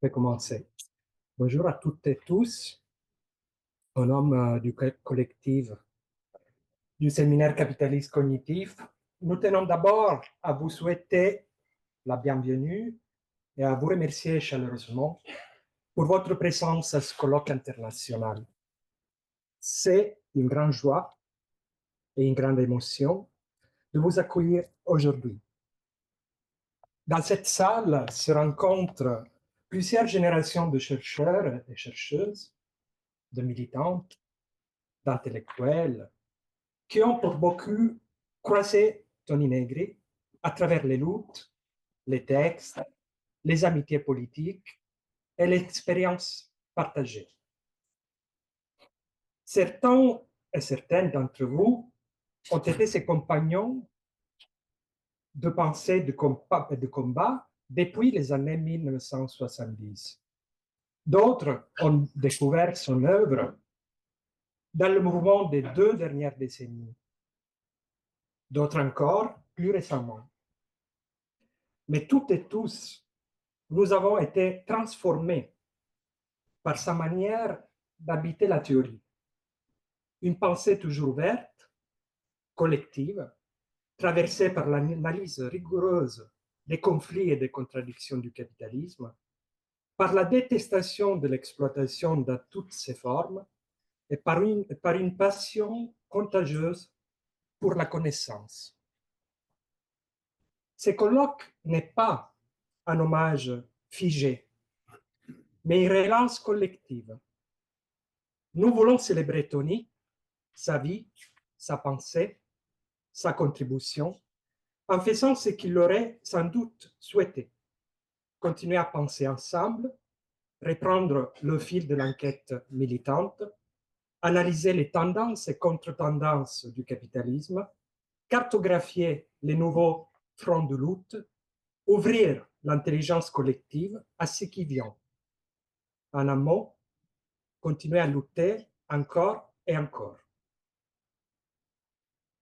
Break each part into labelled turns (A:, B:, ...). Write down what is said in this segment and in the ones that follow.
A: peut commencer. Bonjour à toutes et tous. Au nom du collectif du séminaire capitaliste cognitif, nous tenons d'abord à vous souhaiter la bienvenue et à vous remercier chaleureusement pour votre présence à ce colloque international. C'est une grande joie et une grande émotion de vous accueillir aujourd'hui. Dans cette salle se rencontrent plusieurs générations de chercheurs et chercheuses, de militantes, d'intellectuels, qui ont pour beaucoup croisé Toni Negri à travers les luttes, les textes, les amitiés politiques et l'expérience partagée. Certains et certaines d'entre vous ont été ses compagnons de pensée et de combat depuis les années 1970. D'autres ont découvert son œuvre dans le mouvement des 2 dernières décennies. D'autres encore plus récemment. Mais toutes et tous, nous avons été transformés par sa manière d'habiter la théorie. Une pensée toujours ouverte, collective, traversée par l'analyse rigoureuse des conflits et des contradictions du capitalisme, par la détestation de l'exploitation dans toutes ses formes et par une passion contagieuse pour la connaissance. Ce colloque n'est pas un hommage figé, mais une relance collective. Nous voulons célébrer Toni, sa vie, sa pensée, sa contribution, en faisant ce qu'il aurait sans doute souhaité. Continuer à penser ensemble, reprendre le fil de l'enquête militante, analyser les tendances et contre-tendances du capitalisme, cartographier les nouveaux fronts de lutte, ouvrir l'intelligence collective à ce qui vient. En un mot, continuer à lutter encore et encore.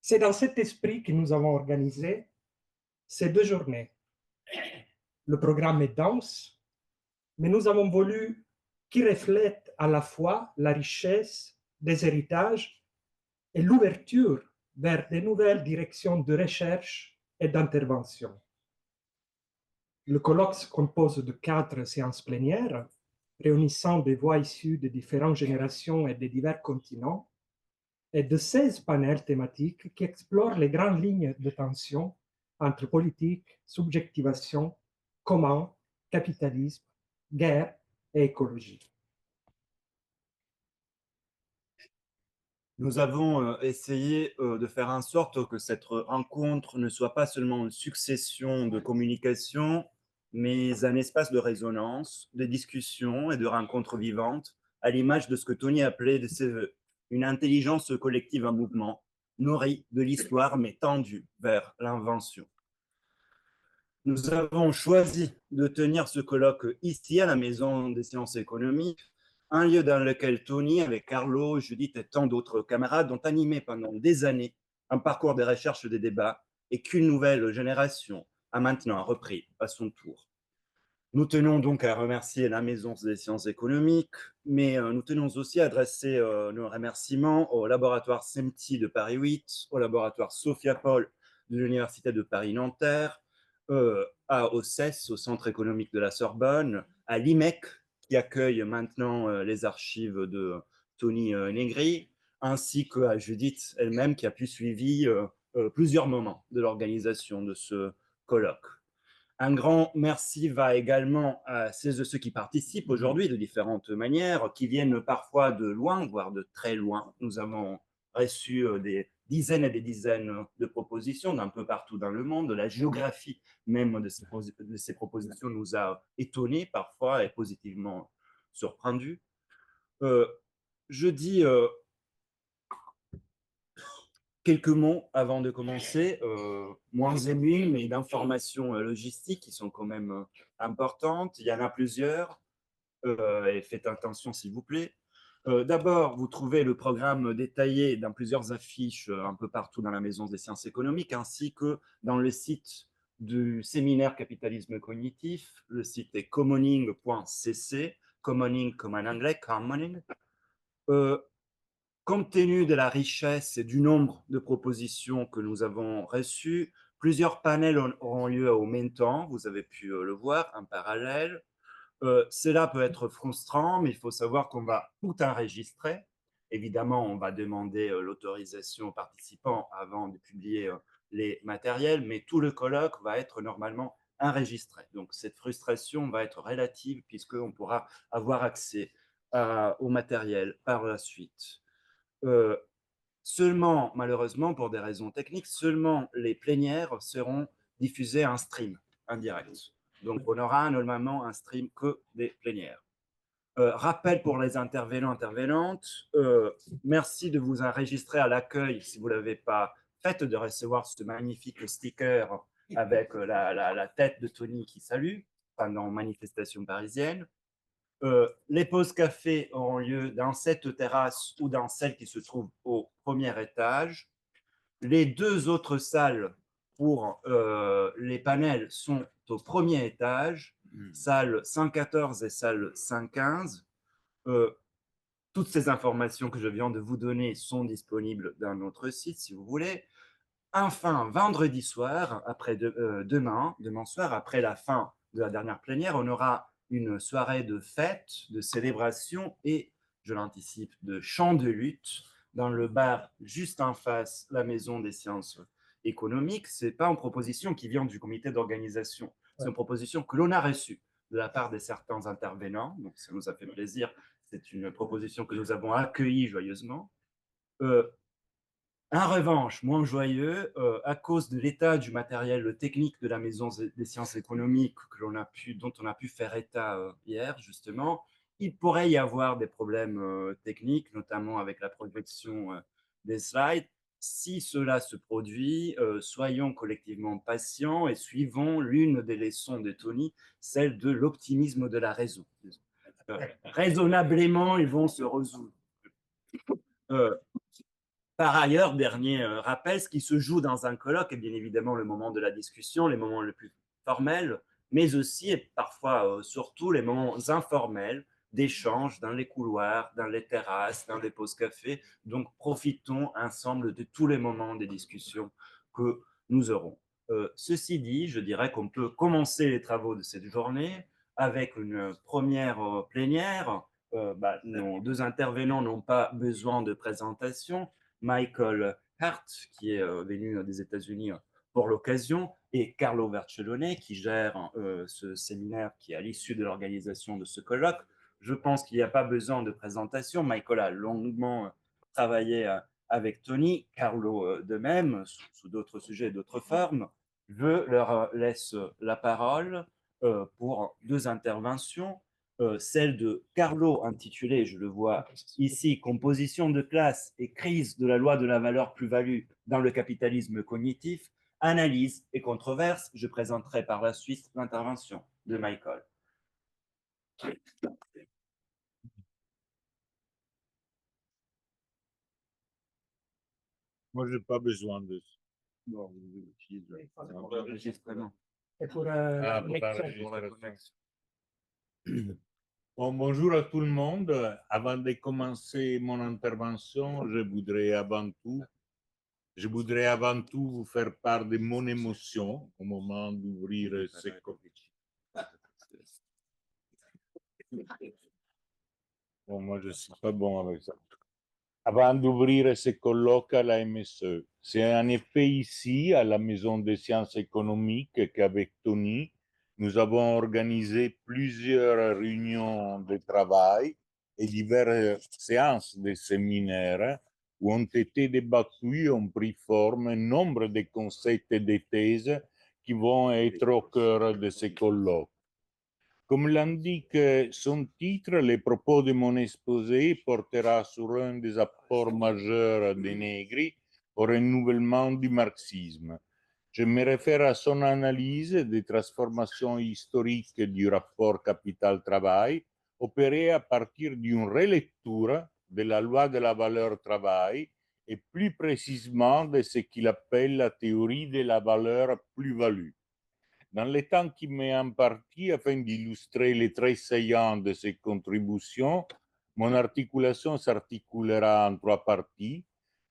A: C'est dans cet esprit que nous avons organisé ces 2 journées. Le programme est dense, mais nous avons voulu qu'il reflète à la fois la richesse des héritages et l'ouverture vers de nouvelles directions de recherche et d'intervention. Le colloque se compose de 4 séances plénières, réunissant des voix issues de différentes générations et de divers continents, et de 16 panels thématiques qui explorent les grandes lignes de tension entre politique, subjectivation, commun, capitalisme, guerre et écologie.
B: Nous avons essayé de faire en sorte que cette rencontre ne soit pas seulement une succession de communications, mais un espace de résonance, de discussion et de rencontres vivantes, à l'image de ce que Toni appelait de ses voeux, une intelligence collective en mouvement, nourrie de l'histoire mais tendue vers l'invention. Nous avons choisi de tenir ce colloque ici à la Maison des sciences économiques, un lieu dans lequel Toni, avec Carlo, Judith et tant d'autres camarades ont animé pendant des années un parcours de recherche des débats et qu'une nouvelle génération a maintenant repris à son tour. Nous tenons donc à remercier la Maison des sciences économiques, mais nous tenons aussi à adresser nos remerciements au laboratoire SEMTI de Paris 8, au laboratoire Sophia Paul de l'Université de Paris-Nanterre, au CES, au Centre économique de la Sorbonne, à l'IMEC, qui accueille maintenant les archives de Toni Negri, ainsi qu'à Judith elle-même, qui a pu suivre plusieurs moments de l'organisation de ce colloque. Un grand merci va également à ceux qui participent aujourd'hui de différentes manières, qui viennent parfois de loin, voire de très loin. Nous avons reçu des dizaines et des dizaines de propositions d'un peu partout dans le monde. La géographie même de ces propositions nous a étonnés parfois et positivement surprenus. Je dis quelques mots avant de commencer, moins émus, mais d'informations logistiques qui sont quand même importantes. Il y en a plusieurs, et faites attention s'il vous plaît. D'abord, vous trouvez le programme détaillé dans plusieurs affiches un peu partout dans la Maison des sciences économiques, ainsi que dans le site du séminaire Capitalisme cognitif. Le site est commoning.cc, commoning comme en anglais, commoning. Compte tenu de la richesse et du nombre de propositions que nous avons reçues, plusieurs panels auront lieu au même temps, vous avez pu le voir, en parallèle. Cela peut être frustrant, mais il faut savoir qu'on va tout enregistrer. Évidemment, on va demander l'autorisation aux participants avant de publier les matériels, mais tout le colloque va être normalement enregistré. Donc, cette frustration va être relative puisqu'on pourra avoir accès au matériel par la suite. Seulement, malheureusement, pour des raisons techniques, seulement les plénières seront diffusées en stream, en direct. Donc, on aura normalement un stream que des plénières. Rappel pour les intervenants, intervenantes, merci de vous enregistrer à l'accueil si vous ne l'avez pas fait, de recevoir ce magnifique sticker avec la tête de Tony qui salue pendant manifestation parisienne. Les pauses café auront lieu dans cette terrasse ou dans celle qui se trouve au premier étage. Les deux autres salles pour les panels sont au premier étage, salle 114 et salle 115. Toutes ces informations que je viens de vous donner sont disponibles dans notre site si vous voulez. Enfin, vendredi soir, demain soir, après la fin de la dernière plénière, on aura une soirée de fête, de célébration et, je l'anticipe, de chant de lutte dans le bar juste en face, la Maison des sciences économiques. Ce n'est pas une proposition qui vient du comité d'organisation, c'est une proposition que l'on a reçue de la part de certains intervenants, donc ça nous a fait plaisir. C'est une proposition que nous avons accueillie joyeusement. En revanche, moins joyeux, à cause de l'état du matériel technique de la Maison des sciences économiques dont on a pu faire état hier, justement, il pourrait y avoir des problèmes techniques, notamment avec la projection des slides. Si cela se produit, soyons collectivement patients et suivons l'une des leçons de Tony, celle de l'optimisme de la raison. Raisonnablement, ils vont se résoudre. Par ailleurs, dernier rappel, ce qui se joue dans un colloque est bien évidemment le moment de la discussion, les moments les plus formels, mais aussi et parfois surtout les moments informels d'échange dans les couloirs, dans les terrasses, dans les pauses café. Donc profitons ensemble de tous les moments des discussions que nous aurons. Ceci dit, je dirais qu'on peut commencer les travaux de cette journée avec une première plénière. Nos deux intervenants n'ont pas besoin de présentation. Michael Hart, qui est venu des États-Unis pour l'occasion, et Carlo Vercellone, qui gère ce séminaire qui est à l'issue de l'organisation de ce colloque. Je pense qu'il n'y a pas besoin de présentation. Michael a longuement travaillé avec Tony, Carlo de même, sous d'autres sujets et d'autres formes. Je leur laisse la parole pour deux interventions. Celle de Carlo intitulée, je le vois ici, Composition de classe et crise de la loi de la valeur plus-value dans le capitalisme cognitif, analyse et controverse. Je présenterai par la suite l'intervention de Michael.
C: Moi, je n'ai pas besoin de ça.
B: Bon,
A: Enregistrement.
C: Pour la connexion. Bon, bonjour à tout le monde. Avant de commencer mon intervention, je voudrais avant tout vous faire part de mon émotion au moment d'ouvrir ce colloque. Bon, moi, je ne suis pas bon avec ça. Avant d'ouvrir ce colloque à la MSE, c'est en effet ici, à la Maison des sciences économiques, qu'avec Tony, nous avons organisé plusieurs réunions de travail et diverses séances de séminaires où ont été débattus et ont pris forme un nombre de concepts et de thèses qui vont être au cœur de ce colloque. Comme l'indique son titre, le propos de mon exposé portera sur un des apports majeurs des Negri au renouvellement du marxisme. Je me réfère à son analyse des transformations historiques du rapport capital-travail opérées à partir d'une relecture de la loi de la valeur travail et plus précisément de ce qu'il appelle la théorie de la valeur plus-value. Dans le temps qui m'est imparti, afin d'illustrer les traits saillants de ces contributions, mon articulation s'articulera en 3 parties.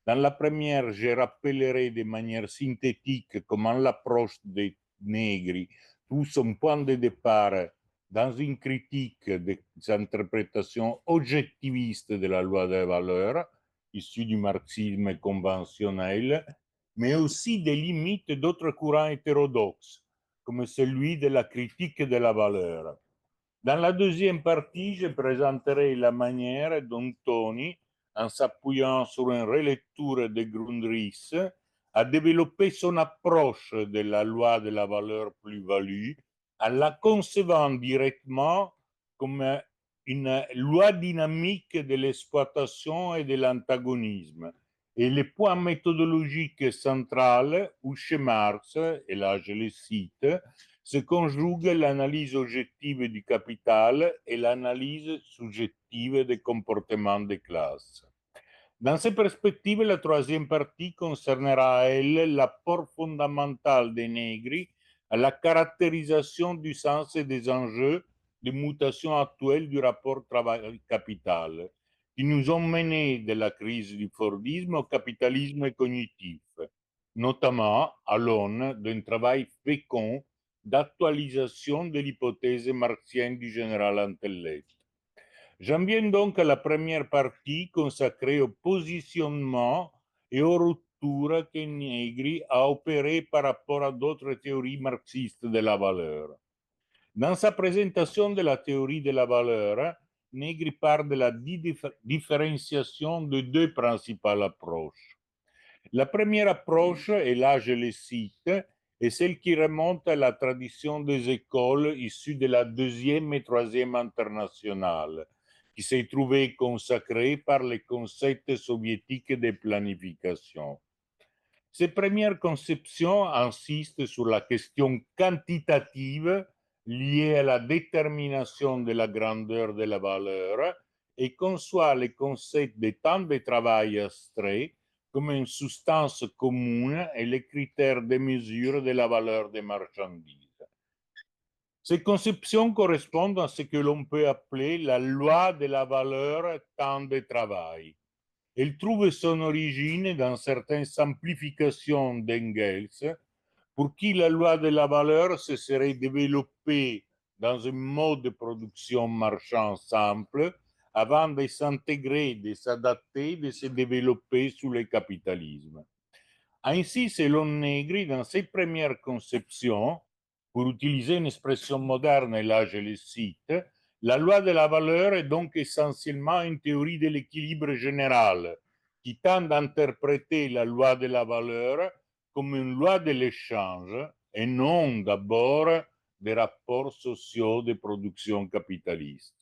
C: Dans la première, je rappellerai de manière synthétique comment l'approche des Negri trouve son point de départ dans une critique des interprétations objectivistes de la loi des valeurs, issue du marxisme conventionnel, mais aussi des limites d'autres courants hétérodoxes, comme celui de la critique de la valeur. Dans la deuxième partie, je présenterai la manière dont Tony, en s'appuyant sur une relecture de Grundrisse, a développé son approche de la loi de la valeur plus-value en la concevant directement comme une loi dynamique de l'exploitation et de l'antagonisme. Et le point méthodologique central où chez Marx, et là je le cite, se conjugue l'analyse objective du capital et l'analyse subjective des comportements des classes. Dans ces perspectives, la troisième partie concernera, elle, l'apport fondamental des Negri à la caractérisation du sens et des enjeux de mutation actuelle du rapport travail-capital, qui nous ont menés de la crise du Fordisme au capitalisme cognitif, notamment à l'aune d'un travail fécond d'actualisation de l'hypothèse marxienne du général intellect. J'en viens donc à la première partie consacrée au positionnement et aux ruptures que Negri a opérées par rapport à d'autres théories marxistes de la valeur. Dans sa présentation de la théorie de la valeur, Negri parle de la différenciation de 2 principales approches. La première approche, et là je le cite, est celle qui remonte à la tradition des écoles issues de la deuxième et troisième internationale, qui s'est trouvée consacrée par les concepts soviétiques de planification. Ces premières conceptions insistent sur la question quantitative liée à la détermination de la grandeur de la valeur et conçoit le concept de temps de travail abstrait comme une substance commune et les critères de mesure de la valeur des marchandises. Ces conceptions correspondent à ce que l'on peut appeler la loi de la valeur temps de travail. Elle trouve son origine dans certaines simplifications d'Engels, pour qui la loi de la valeur se serait développée dans un mode de production marchand simple avant de s'intégrer, de s'adapter, de se développer sous le capitalisme. Ainsi, selon Negri, dans ses premières conceptions, pour utiliser une expression moderne, et là je le cite, la loi de la valeur est donc essentiellement une théorie de l'équilibre général qui tend d'interpréter la loi de la valeur comme une loi de l'échange et non d'abord des rapports sociaux de production capitaliste.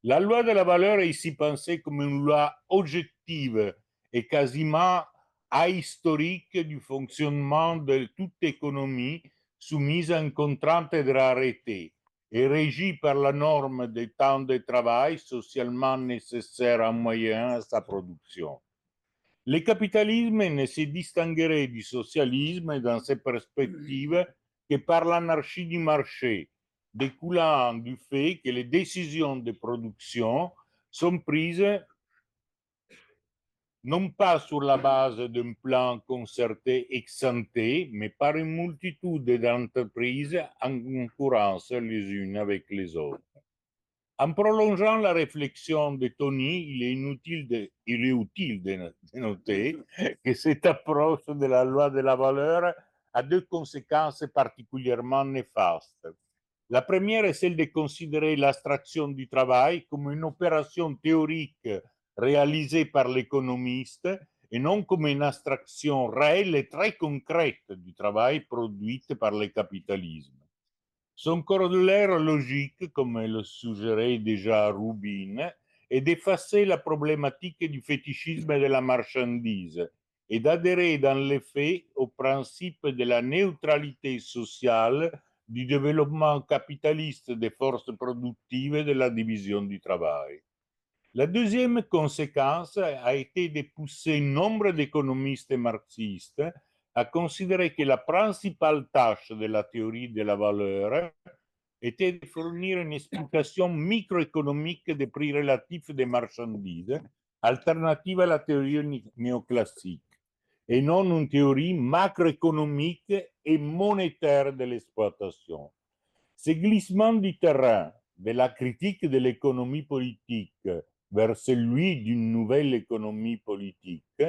C: La loi de la valeur est ici pensée comme une loi objective et quasiment ahistorique du fonctionnement de toute économie soumise à une contrainte de rareté et régie par la norme des temps de travail socialement nécessaire en moyen à sa production. Le capitalisme ne se distinguerait du socialisme dans ses perspectives que par l'anarchie du marché, découlant du fait que les décisions de production sont prises non pas sur la base d'un plan concerté ex ante, mais par une multitude d'entreprises en concurrence les unes avec les autres. En prolongeant la réflexion de Tony, il est utile de noter que cette approche de la loi de la valeur a 2 conséquences particulièrement néfastes. La première est celle de considérer l'abstraction du travail comme une opération théorique réalisée par l'économiste et non comme une abstraction réelle et très concrète du travail produite par le capitalisme. Son corollaire logique, comme le suggérait déjà Rubin, est d'effacer la problématique du fétichisme de la marchandise et d'adhérer dans les faits au principe de la neutralité sociale du développement capitaliste des forces productives et de la division du travail. La deuxième conséquence a été de pousser nombre d'économistes marxistes a considéré que la principale tâche de la théorie de la valeur était de fournir une explication microéconomique des prix relatifs des marchandises, alternative à la théorie néoclassique, et non une théorie macroéconomique et monétaire de l'exploitation. Ce glissement du terrain de la critique de l'économie politique vers celui d'une nouvelle économie politique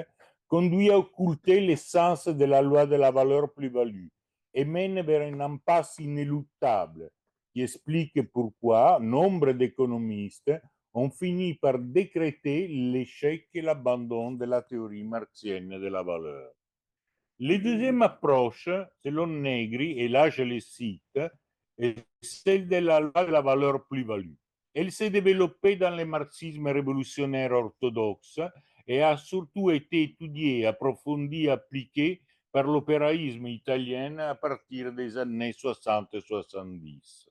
C: conduit à occulter l'essence de la loi de la valeur plus-value et mène vers une impasse inéluctable qui explique pourquoi nombre d'économistes ont fini par décréter l'échec et l'abandon de la théorie marxienne de la valeur. La deuxième approche, selon Negri, et là je le cite, est celle de la loi de la valeur plus-value. Elle s'est développée dans le marxisme révolutionnaire orthodoxe et a surtout été étudiée, approfondie, appliquée par l'opéraïsme italien à partir des années 60 et 70.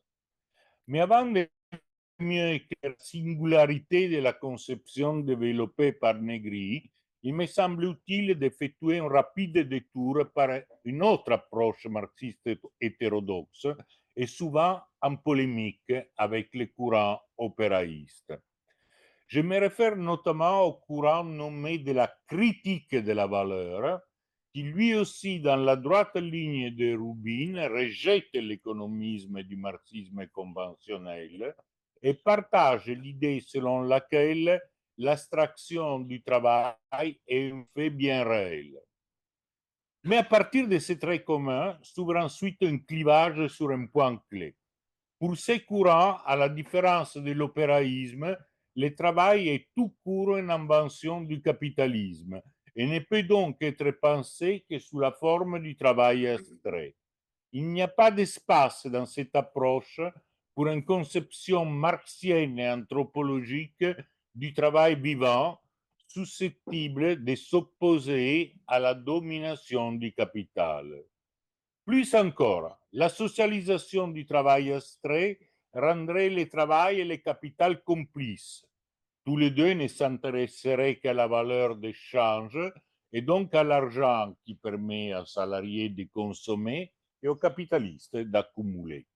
C: Mais avant de mieux que la singularité de la conception développée par Negri, il me semble utile d'effectuer un rapide détour par une autre approche marxiste hétérodoxe et souvent en polémique avec les courants opéraïstes. Je me réfère notamment au courant nommé de la critique de la valeur, qui lui aussi, dans la droite ligne de Rubin, rejette l'économisme du marxisme conventionnel et partage l'idée selon laquelle l'abstraction du travail est un fait bien réel. Mais à partir de ces traits communs s'ouvre ensuite un clivage sur un point clé. Pour ces courants, à la différence de l'opéraïsme, le travail est tout court une invention du capitalisme et ne peut donc être pensé que sous la forme du travail abstrait. Il n'y a pas d'espace dans cette approche pour une conception marxienne et anthropologique du travail vivant susceptible de s'opposer à la domination du capital. Plus encore, la socialisation du travail abstrait rendrait le travail et le capital complices. Tous les deux ne s'intéresseraient qu'à la valeur d'échange et donc à l'argent qui permet aux salariés de consommer et aux capitalistes d'accumuler.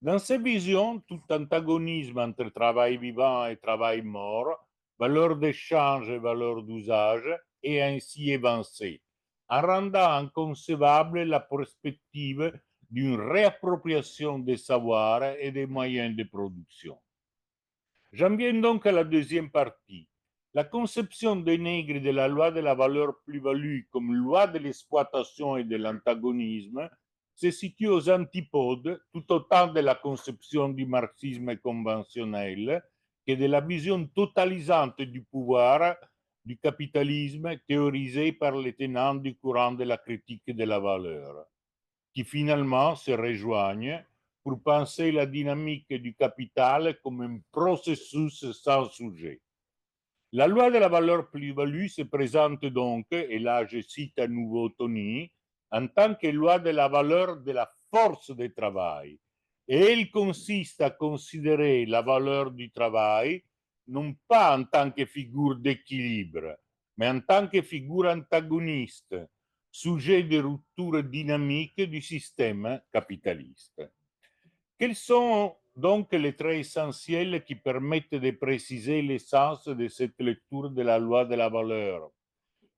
C: Dans ces visions, tout antagonisme entre travail vivant et travail mort, valeur d'échange et valeur d'usage est ainsi évincé, en rendant inconcevable la perspective d'une réappropriation des savoirs et des moyens de production. J'en viens donc à la deuxième partie. La conception de Negri de la loi de la valeur plus-value comme loi de l'exploitation et de l'antagonisme se situe aux antipodes tout autant de la conception du marxisme conventionnel que de la vision totalisante du pouvoir du capitalisme théorisée par les tenants du courant de la critique de la valeur, qui finalement se rejoignent pour penser la dynamique du capital comme un processus sans sujet. La loi de la valeur plus-value se présente donc, et là je cite à nouveau Tony, en tant que loi de la valeur de la force de travail. Et elle consiste à considérer la valeur du travail non pas en tant que figure d'équilibre, mais en tant que figure antagoniste, sujet de rupture dynamique du système capitaliste. Quels sont donc les traits essentiels qui permettent de préciser l'essence de cette lecture de la loi de la valeur?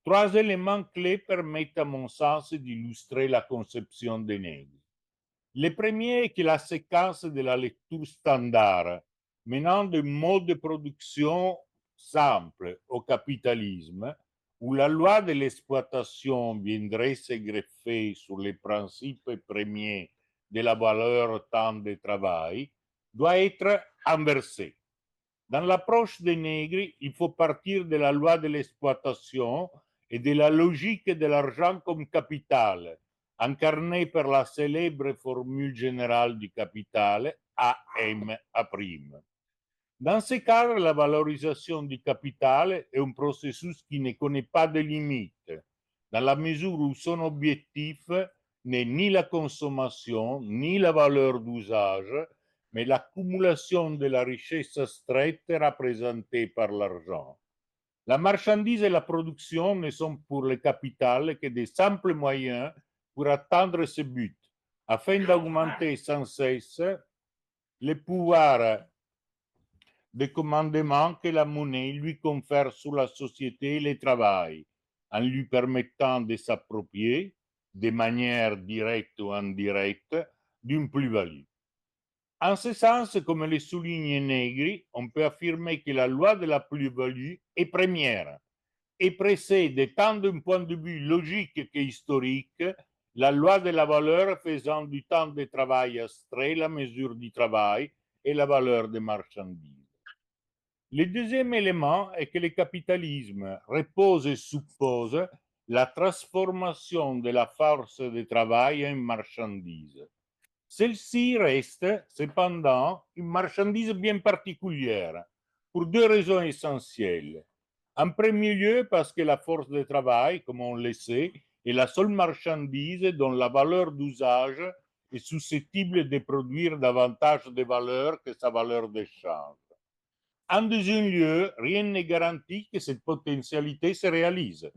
C: Trois éléments clés permettent, à mon sens, d'illustrer la conception de Negri. Le premier est que la séquence de la lecture standard, menant d'un mode de production simple au capitalisme, où la loi de l'exploitation viendrait se greffer sur les principes premiers de la valeur temps de travail, doit être inversée. Dans l'approche de Negri, il faut partir de la loi de l'exploitation et de la logique de l'argent comme capital, incarnée par la célèbre formule générale du capital AM A'. Dans ce cadre, la valorisation du capital est un processus qui ne connaît pas de limites, dans la mesure où son objectif n'est ni la consommation, ni la valeur d'usage, mais l'accumulation de la richesse abstraite représentée par l'argent. La marchandise et la production ne sont pour le capital que des simples moyens pour atteindre ce but, afin d'augmenter sans cesse le pouvoir de commandement que la monnaie lui confère sur la société et le travail, en lui permettant de s'approprier, de manière directe ou indirecte, d'une plus-value. En ce sens, comme le souligne Negri, on peut affirmer que la loi de la plus-value est première et précède tant d'un point de vue logique qu'historique la loi de la valeur faisant du temps de travail abstrait la mesure du travail et la valeur des marchandises. Le deuxième élément est que le capitalisme repose et suppose la transformation de la force de travail en marchandise. Celle-ci reste cependant une marchandise bien particulière pour deux raisons essentielles. En premier lieu, parce que la force de travail, comme on le sait, est la seule marchandise dont la valeur d'usage est susceptible de produire davantage de valeur que sa valeur d'échange. En deuxième lieu, rien ne garantit que cette potentialité se réalise.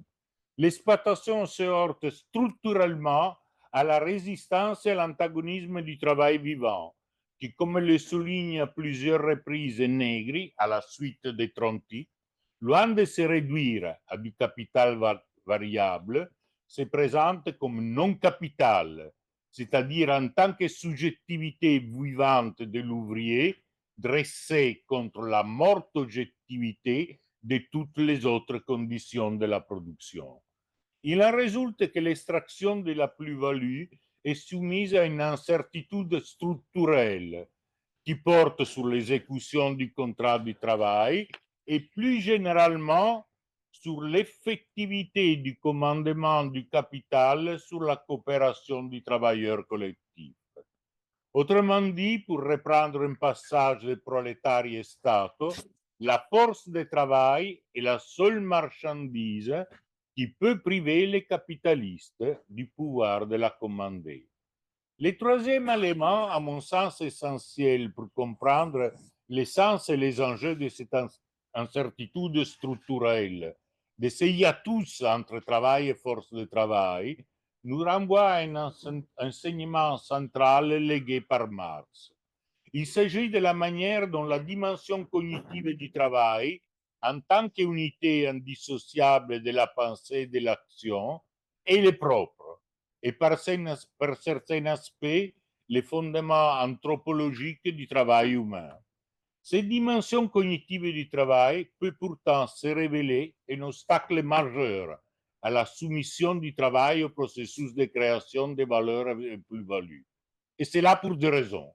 C: L'exploitation se heurte structurellement à la résistance et à l'antagonisme du travail vivant, qui, comme le souligne à plusieurs reprises Negri à la suite des Tronti, loin de se réduire à du capital variable, se présente comme non-capital, c'est-à-dire en tant que subjectivité vivante de l'ouvrier dressée contre la morte objectivité de toutes les autres conditions de la production. Il en résulte que l'extraction de la plus-value est soumise à une incertitude structurelle qui porte sur l'exécution du contrat du travail et plus généralement sur l'effectivité du commandement du capital sur la coopération du travailleur collectif. Autrement dit, pour reprendre un passage de Proletari e Stato, la force de travail est la seule marchandise qui peut priver les capitalistes du pouvoir de la commander. Le troisième élément, à mon sens essentiel pour comprendre l'essence et les enjeux de cette incertitude structurelle, de ce hiatus entre travail et force de travail, nous renvoie à un enseignement central légué par Marx. Il s'agit de la manière dont la dimension cognitive du travail, en tant qu'unité indissociable de la pensée et de l'action, est propre et par certains aspects les fondements anthropologiques du travail humain. Cette dimension cognitive du travail peut pourtant se révéler un obstacle majeur à la soumission du travail au processus de création de valeurs et plus-values. Et c'est là pour deux raisons.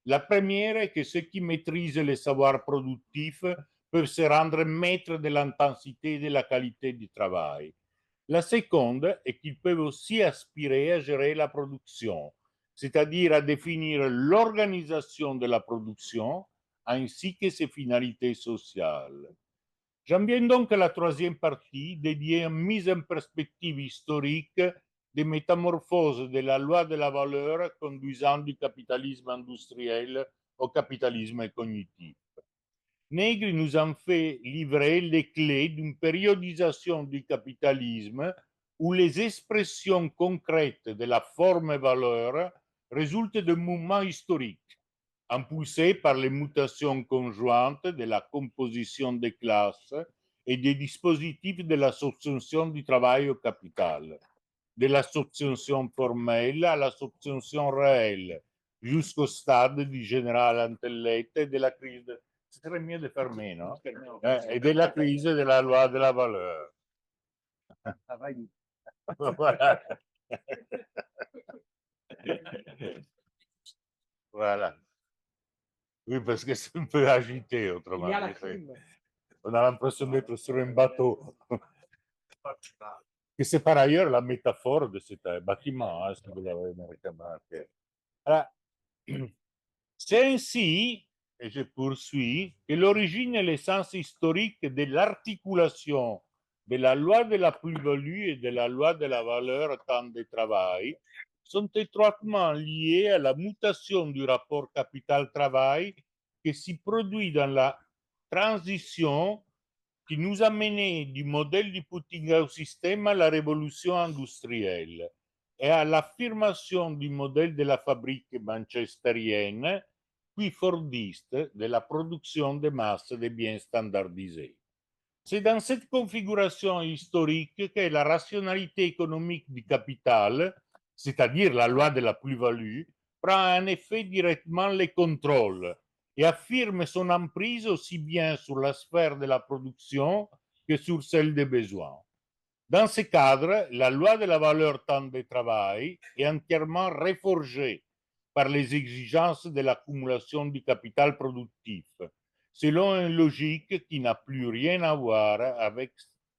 C: La première est que ceux qui maîtrisent les savoirs productifs peuvent se rendre maîtres de l'intensité et de la qualité du travail. La seconde est qu'ils peuvent aussi aspirer à gérer la production, c'est-à-dire à définir l'organisation de la production ainsi que ses finalités sociales. J'en viens donc à la troisième partie dédiée à une mise en perspective historique des métamorphoses de la loi de la valeur conduisant du capitalisme industriel au capitalisme cognitif. Negri nous en fait livrer les clés d'une périodisation du capitalisme où les expressions concrètes de la forme valeur résultent de mouvements historiques, impulsés par les mutations conjointes de la composition des classes et des dispositifs de la substitution du travail au capital, de la substitution formelle à la substitution réelle, jusqu'au stade du général intellect et de la crise de... Ce serait mieux de fermer, non? Et de la crise de la loi de la valeur. Voilà. Voilà. Oui, parce que c'est un peu agité autrement. On a l'impression d'être sur un bateau. Et c'est par ailleurs la métaphore de ce bâtiment, hein, si vous l'avez remarqué. Alors, c'est ainsi, et je poursuis, que l'origine et l'essence historique de l'articulation de la loi de la plus-value et de la loi de la valeur temps de travail sont étroitement liées à la mutation du rapport capital-travail qui s'y produit dans la transition qui nous a mené du modèle du putting au système à la révolution industrielle et à l'affirmation du modèle de la fabrique manchesterienne, puis fordiste, de la production de masse de biens standardisés. C'est dans cette configuration historique que la rationalité économique du capital, c'est-à-dire la loi de la plus-value, prend en effet directement les contrôles et affirme son emprise aussi bien sur la sphère de la production que sur celle des besoins. Dans ce cadre, la loi de la valeur temps de travail est entièrement reforgée par les exigences de l'accumulation du capital productif, selon une logique qui n'a plus rien à voir avec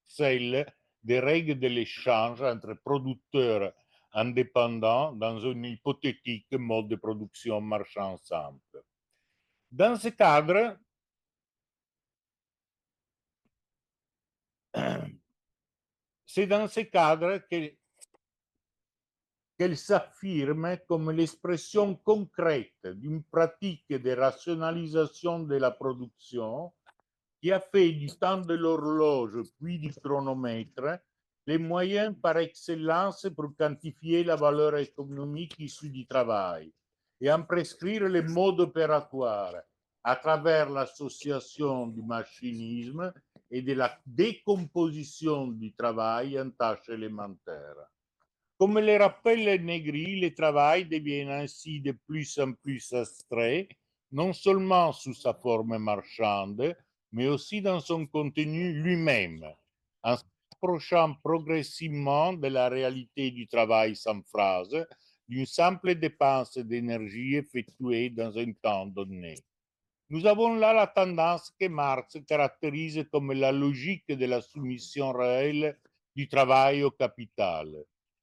C: celle des règles de l'échange entre producteurs indépendants dans un hypothétique mode de production marchand simple. Dans ce cadre, c'est dans ce cadre qu'elle s'affirme comme l'expression concrète d'une pratique de rationalisation de la production qui a fait du temps de l'horloge puis du chronomètre les moyens par excellence pour quantifier la valeur économique issue du travail et en prescrire les modes opératoires à travers l'association du machinisme et de la décomposition du travail en tâches élémentaires. Comme le rappelle Negri, le travail devient ainsi de plus en plus abstrait, non seulement sous sa forme marchande, mais aussi dans son contenu lui-même, en s'approchant progressivement de la réalité du travail sans phrase, d'une simple dépense d'énergie effectuée dans un temps donné. Nous avons là la tendance que Marx caractérise comme la logique de la soumission réelle du travail au capital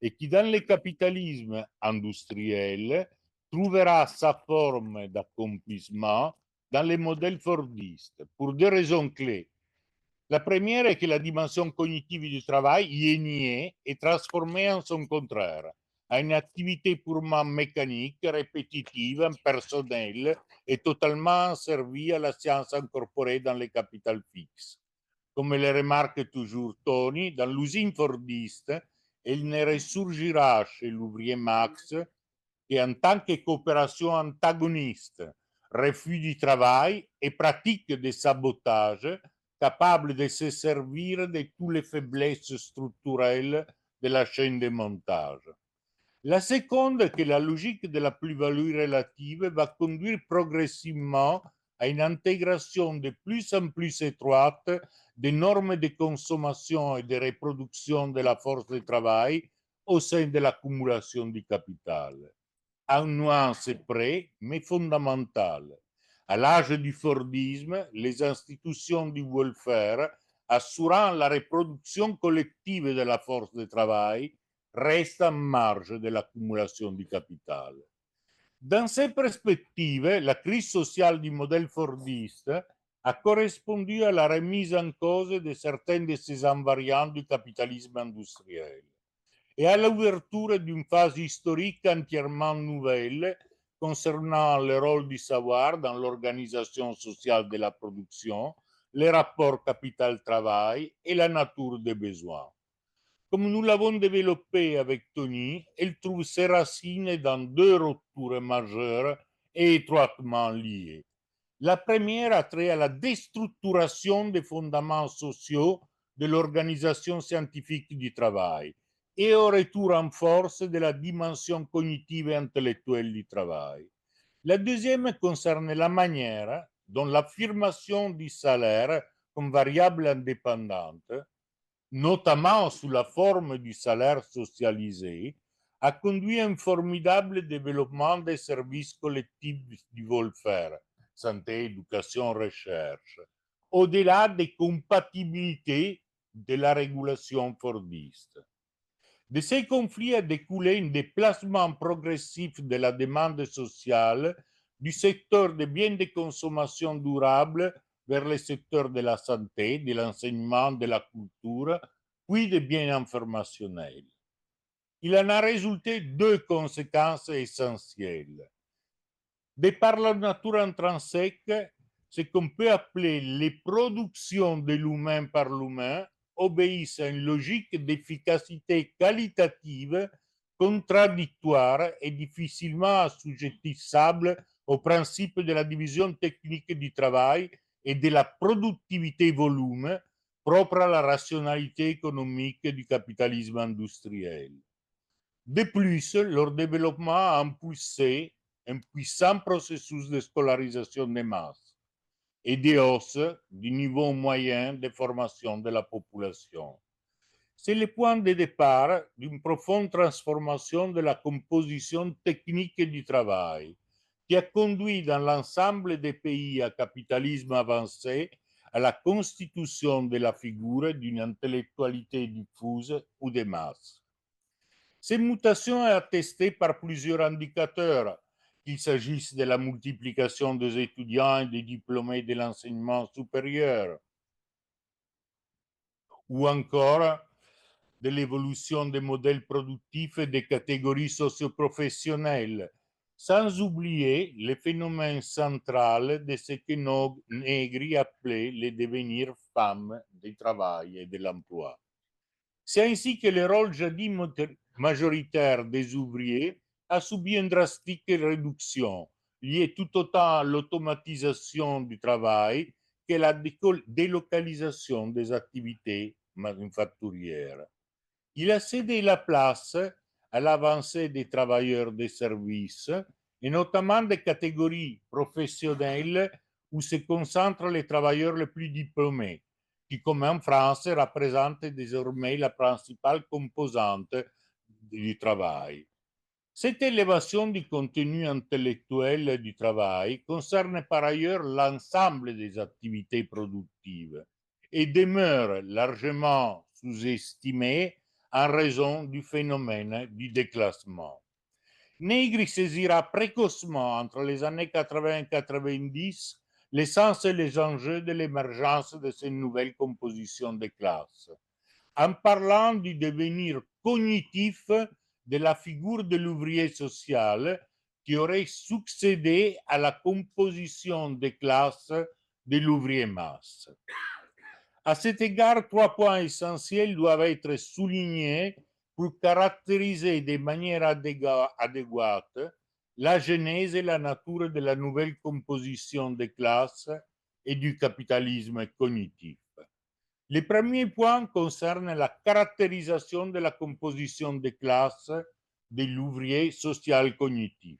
C: et qui, dans le capitalisme industriel, trouvera sa forme d'accomplissement dans les modèles fordistes pour deux raisons clés. La première est que la dimension cognitive du travail y est niée et transformée en son contraire, à une activité purement mécanique, répétitive, impersonnelle et totalement servie à la science incorporée dans le capital fixe. Comme le remarque toujours Tony, dans l'usine fordiste, elle ne ressurgira chez l'ouvrier Max qu'en tant que coopération antagoniste, refus du travail et pratique de sabotage capable de se servir de toutes les faiblesses structurelles de la chaîne de montage. La seconde est que la logique de la plus-value relative va conduire progressivement à une intégration de plus en plus étroite des normes de consommation et de reproduction de la force de travail au sein de l'accumulation du capital. À une nuance près, mais fondamentale. À l'âge du Fordisme, les institutions du welfare assurant la reproduction collective de la force de travail restent en marge de l'accumulation du capital. Dans ces perspectives, la crise sociale du modèle fordiste a correspondu à la remise en cause de certains de ces invariants du capitalisme industriel et à l'ouverture d'une phase historique entièrement nouvelle concernant le rôle du savoir dans l'organisation sociale de la production, les rapports capital-travail et la nature des besoins. Comme nous l'avons développé avec Tony, elle trouve ses racines dans deux ruptures majeures et étroitement liées. La première a trait à la déstructuration des fondements sociaux de l'organisation scientifique du travail et au retour en force de la dimension cognitive et intellectuelle du travail. La deuxième concerne la manière dont l'affirmation du salaire comme variable indépendante, notamment sous la forme du salaire socialisé, a conduit à un formidable développement des services collectifs du welfare, santé, éducation, recherche, au-delà des compatibilités de la régulation fordiste. De ces conflits a découlé un déplacement progressif de la demande sociale du secteur des biens de consommation durable vers le secteur de la santé, de l'enseignement, de la culture, puis des biens informationnels. Il en a résulté deux conséquences essentielles. De par la nature intrinsèque, ce qu'on peut appeler les productions de l'humain par l'humain obéissent à une logique d'efficacité qualitative contradictoire et difficilement assujettissable au principe de la division technique du travail et de la productivité volume propre à la rationalité économique du capitalisme industriel. De plus, leur développement a impulsé un puissant processus de scolarisation des masses et de hausse du niveau moyen de formation de la population. C'est le point de départ d'une profonde transformation de la composition technique du travail qui a conduit dans l'ensemble des pays à capitalisme avancé à la constitution de la figure d'une intellectualité diffuse ou de masse. Cette mutation est attestée par plusieurs indicateurs, qu'il s'agisse de la multiplication des étudiants et des diplômés de l'enseignement supérieur, ou encore de l'évolution des modèles productifs et des catégories socioprofessionnelles, sans oublier le phénomène central de ce que Negri appelait le devenir femme du travail et de l'emploi. C'est ainsi que le rôle jadis majoritaire des ouvriers a subi une drastique réduction, liée tout autant à l'automatisation du travail qu'à la délocalisation des activités manufacturières. Il a cédé la place à l'avancée des travailleurs des services et notamment des catégories professionnelles où se concentrent les travailleurs les plus diplômés, qui, comme en France, représentent désormais la principale composante du travail. Cette élévation du contenu intellectuel du travail concerne par ailleurs l'ensemble des activités productives et demeure largement sous-estimée en raison du phénomène du déclassement. Negri saisira précocement entre les années 80 et 90 l'essence et les enjeux de l'émergence de ces nouvelles compositions de classes, en parlant du devenir cognitif de la figure de l'ouvrier social qui aurait succédé à la composition des classes de l'ouvrier masse. À cet égard, 3 points essentiels doivent être soulignés pour caractériser de manière adéquate la genèse et la nature de la nouvelle composition des classes et du capitalisme cognitif. Le premier point concerne la caractérisation de la composition des classes de l'ouvrier social cognitif.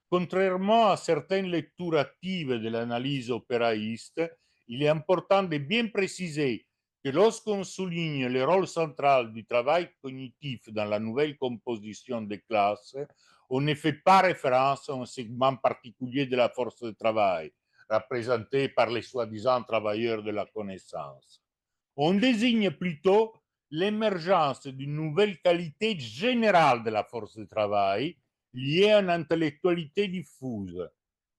C: Contrairement à certaines lectures actives de l'analyse opéraïste, il est important de bien préciser que lorsqu'on souligne le rôle central du travail cognitif dans la nouvelle composition des classes, on ne fait pas référence à un segment particulier de la force de travail, représenté par les soi-disant travailleurs de la connaissance. On désigne plutôt l'émergence d'une nouvelle qualité générale de la force de travail liée à une intellectualité diffuse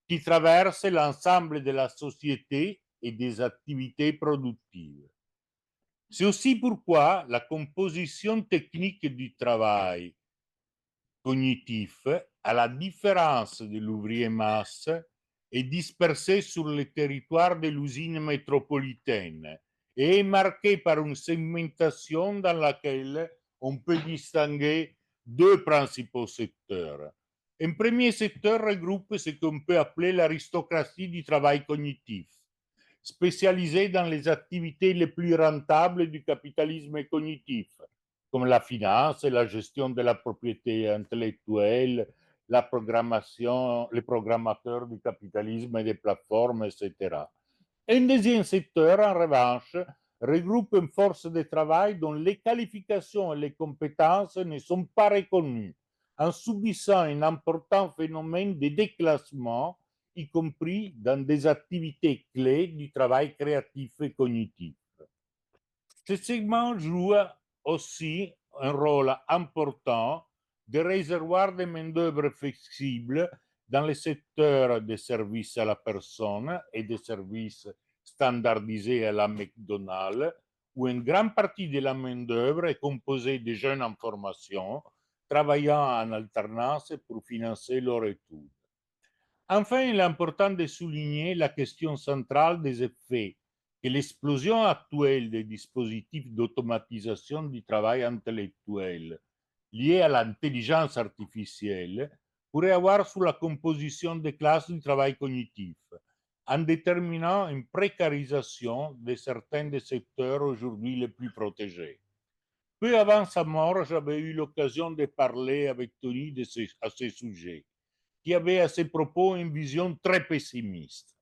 C: qui traverse l'ensemble de la société et des activités productives. C'est aussi pourquoi la composition technique du travail cognitif, à la différence de l'ouvrier masse, est dispersée sur le territoire de l'usine métropolitaine et est marquée par une segmentation dans laquelle on peut distinguer 2 principaux secteurs. Un premier secteur regroupe ce qu'on peut appeler l'aristocratie du travail cognitif, spécialisée dans les activités les plus rentables du capitalisme cognitif, comme la finance et la gestion de la propriété intellectuelle, la programmation, les programmateurs du capitalisme et des plateformes, etc. Un deuxième secteur, en revanche, regroupe une force de travail dont les qualifications et les compétences ne sont pas reconnues, en subissant un important phénomène de déclassement, y compris dans des activités clés du travail créatif et cognitif. Ce segment joue aussi un rôle important de réservoir de main-d'œuvre flexible dans le secteur des services à la personne et des services standardisés à la McDonald's, où une grande partie de la main-d'œuvre est composée de jeunes en formation, travaillant en alternance pour financer leurs études. Enfin, il est important de souligner la question centrale des effets que l'explosion actuelle des dispositifs d'automatisation du travail intellectuel liés à l'intelligence artificielle pourrait avoir sur la composition des classes du travail cognitif, en déterminant une précarisation de certains des secteurs aujourd'hui les plus protégés. Peu avant sa mort, j'avais eu l'occasion de parler avec Tony à ce sujet, qui avait à ses propos une vision très pessimiste.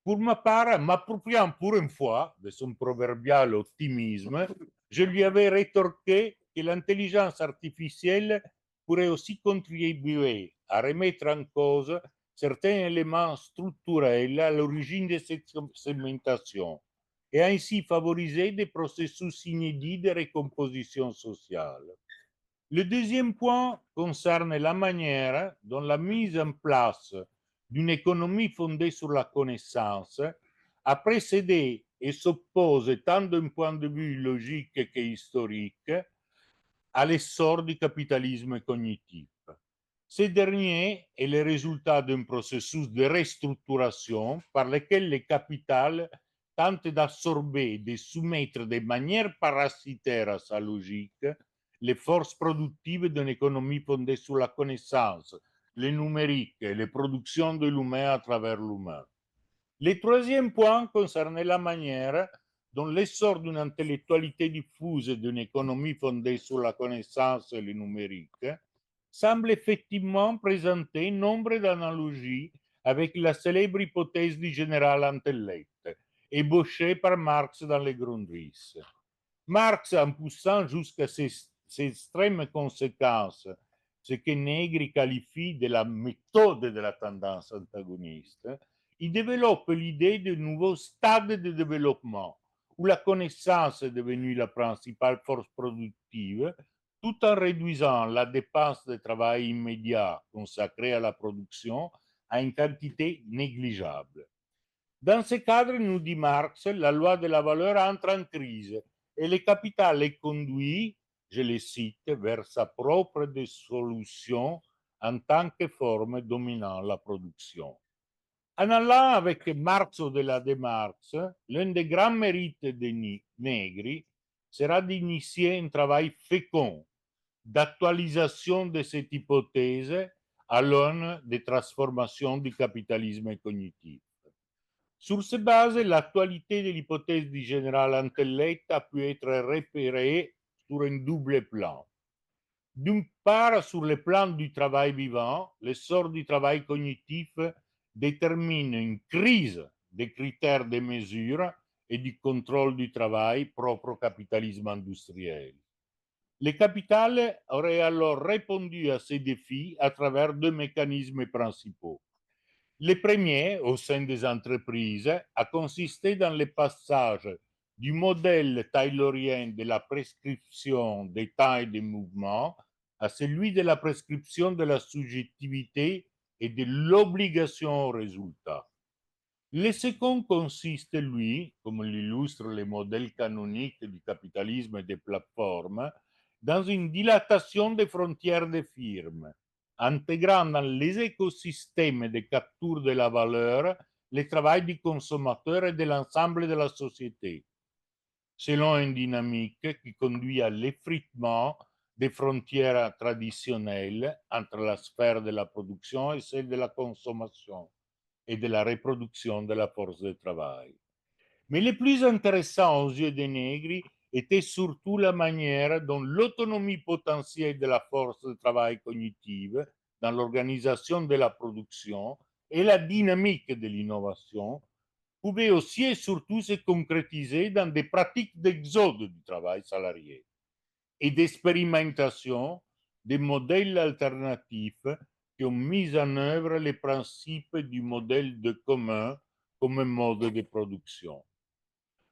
C: Pour ma part, m'appropriant pour une fois de son proverbial optimisme, je lui avais rétorqué que l'intelligence artificielle pourrait aussi contribuer à remettre en cause certains éléments structurels à l'origine de cette segmentation et ainsi favoriser des processus inédits de recomposition sociale. Le deuxième point concerne la manière dont la mise en place d'une économie fondée sur la connaissance a précédé et s'oppose tant d'un point de vue logique qu'historique à l'essor du capitalisme cognitif. Ce dernier est le résultat d'un processus de restructuration par lequel le capital tente d'absorber et de soumettre de manière parasitaire à sa logique les forces productives d'une économie fondée sur la connaissance, le numérique et les productions de l'humain à travers l'humain. Le troisième point concernait la manière dont l'essor d'une intellectualité diffuse et d'une économie fondée sur la connaissance et le numérique semble effectivement présenter nombre d'analogies avec la célèbre hypothèse du général intellect, ébauchée par Marx dans les Grundrisse. Marx, en poussant jusqu'à ces extrêmes conséquences ce que Negri qualifie de la méthode de la tendance antagoniste, il développe l'idée de nouveaux stades de développement où la connaissance est devenue la principale force productive tout en réduisant la dépense de travail immédiat consacrée à la production à une quantité négligeable. Dans ce cadre, nous dit Marx, la loi de la valeur entre en crise et le capital est conduit, je le cite, vers sa propre dissolution en tant que forme dominant la production. En allant avec Marx au-delà de Marx, l'un des grands mérites de Negri sera d'initier un travail fécond d'actualisation de cette hypothèse à l'aune des transformations du capitalisme cognitif. Sur ces bases, l'actualité de l'hypothèse du général intellect a pu être repérée sur un double plan. D'une part, sur le plan du travail vivant, l'essor du travail cognitif détermine une crise des critères de mesure et du contrôle du travail propre au capitalisme industriel. Le capital aurait alors répondu à ces défis à travers deux mécanismes principaux. Le premier, au sein des entreprises, a consisté dans le passage du modèle taylorien de la prescription des temps et des mouvements à celui de la prescription de la subjectivité et de l'obligation au résultat. Le second consiste, lui, comme l'illustre le modèle canonique du capitalisme des plateformes, dans une dilatation des frontières des firmes, intégrant dans les écosystèmes de capture de la valeur le travail du consommateur et de l'ensemble de la société, selon une dynamique qui conduit à l'effritement des frontières traditionnelles entre la sphère de la production et celle de la consommation et de la reproduction de la force de travail. Mais le plus intéressant aux yeux des Negri était surtout la manière dont l'autonomie potentielle de la force de travail cognitive dans l'organisation de la production et la dynamique de l'innovation pouvaient aussi et surtout se concrétiser dans des pratiques d'exode du travail salarié et d'expérimentation des modèles alternatifs qui ont mis en œuvre les principes du modèle de commun comme mode de production.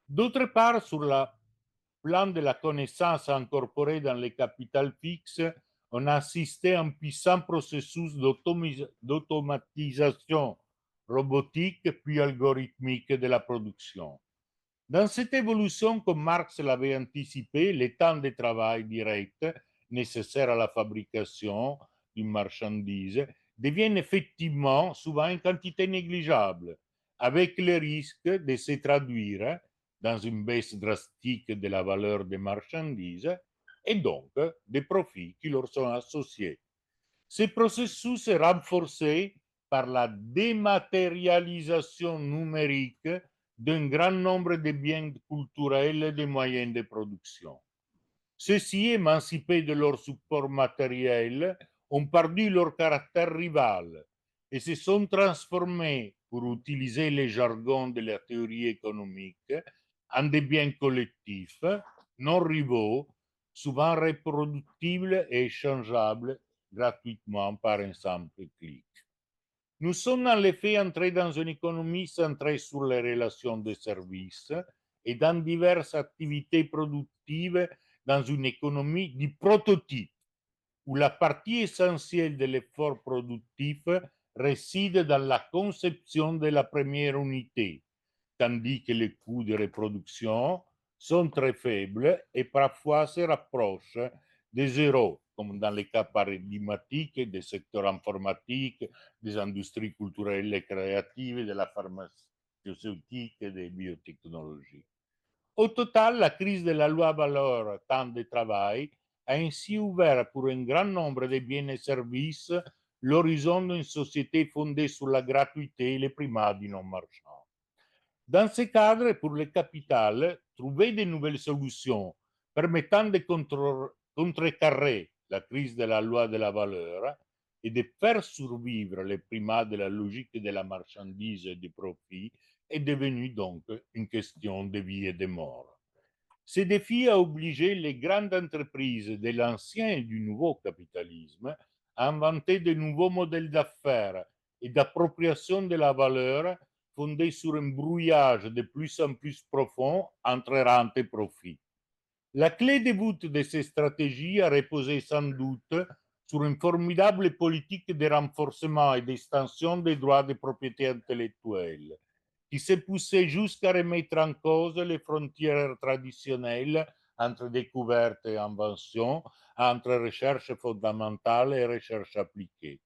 C: D'autre part, sur le plan de la connaissance incorporée dans le capital fixe, on a assisté à un puissant processus d'automatisation robotique puis algorithmique de la production. Dans cette évolution, comme Marx l'avait anticipé, le temps de travail direct nécessaire à la fabrication d'une marchandise deviennent effectivement souvent une quantité négligeable, avec le risque de se traduire dans une baisse drastique de la valeur des marchandises et donc des profits qui leur sont associés. Ce processus est renforcé par la dématérialisation numérique d'un grand nombre de biens culturels et de moyens de production. Ceux-ci, émancipés de leur support matériel, ont perdu leur caractère rival et se sont transformés, pour utiliser les jargons de la théorie économique, en des biens collectifs, non rivaux, souvent reproductibles et échangeables gratuitement par un simple clic. Nous sommes en effet entrés dans une économie centrée sur les relations de services et dans diverses activités productives dans une économie du prototype, où la partie essentielle de l'effort productif réside dans la conception de la première unité, tandis que les coûts de reproduction sont très faibles et parfois se rapprochent des zéros, comme dans les cas paradigmatiques des secteurs informatiques, des industries culturelles et créatives, de la pharmaceutique et des biotechnologies. Au total, la crise de la loi valeur temps de travail a ainsi ouvert pour un grand nombre de biens et services l'horizon d'une société fondée sur la gratuité et les primats du non marchand. Dans ce cadre, pour le capital, trouver de nouvelles solutions permettant de contrecarrer la crise de la loi de la valeur et de faire survivre les primats de la logique de la marchandise et du profit est devenu donc une question de vie et de mort. Ce défi a obligé les grandes entreprises de l'ancien et du nouveau capitalisme à inventer de nouveaux modèles d'affaires et d'appropriation de la valeur fondés sur un brouillage de plus en plus profond entre rente et profit. La clé de voûte de ces stratégies a reposé sans doute sur une formidable politique de renforcement et d'extension des droits de propriété intellectuelle, qui s'est poussée jusqu'à remettre en cause les frontières traditionnelles entre découverte et invention, entre recherche fondamentale et recherche appliquée.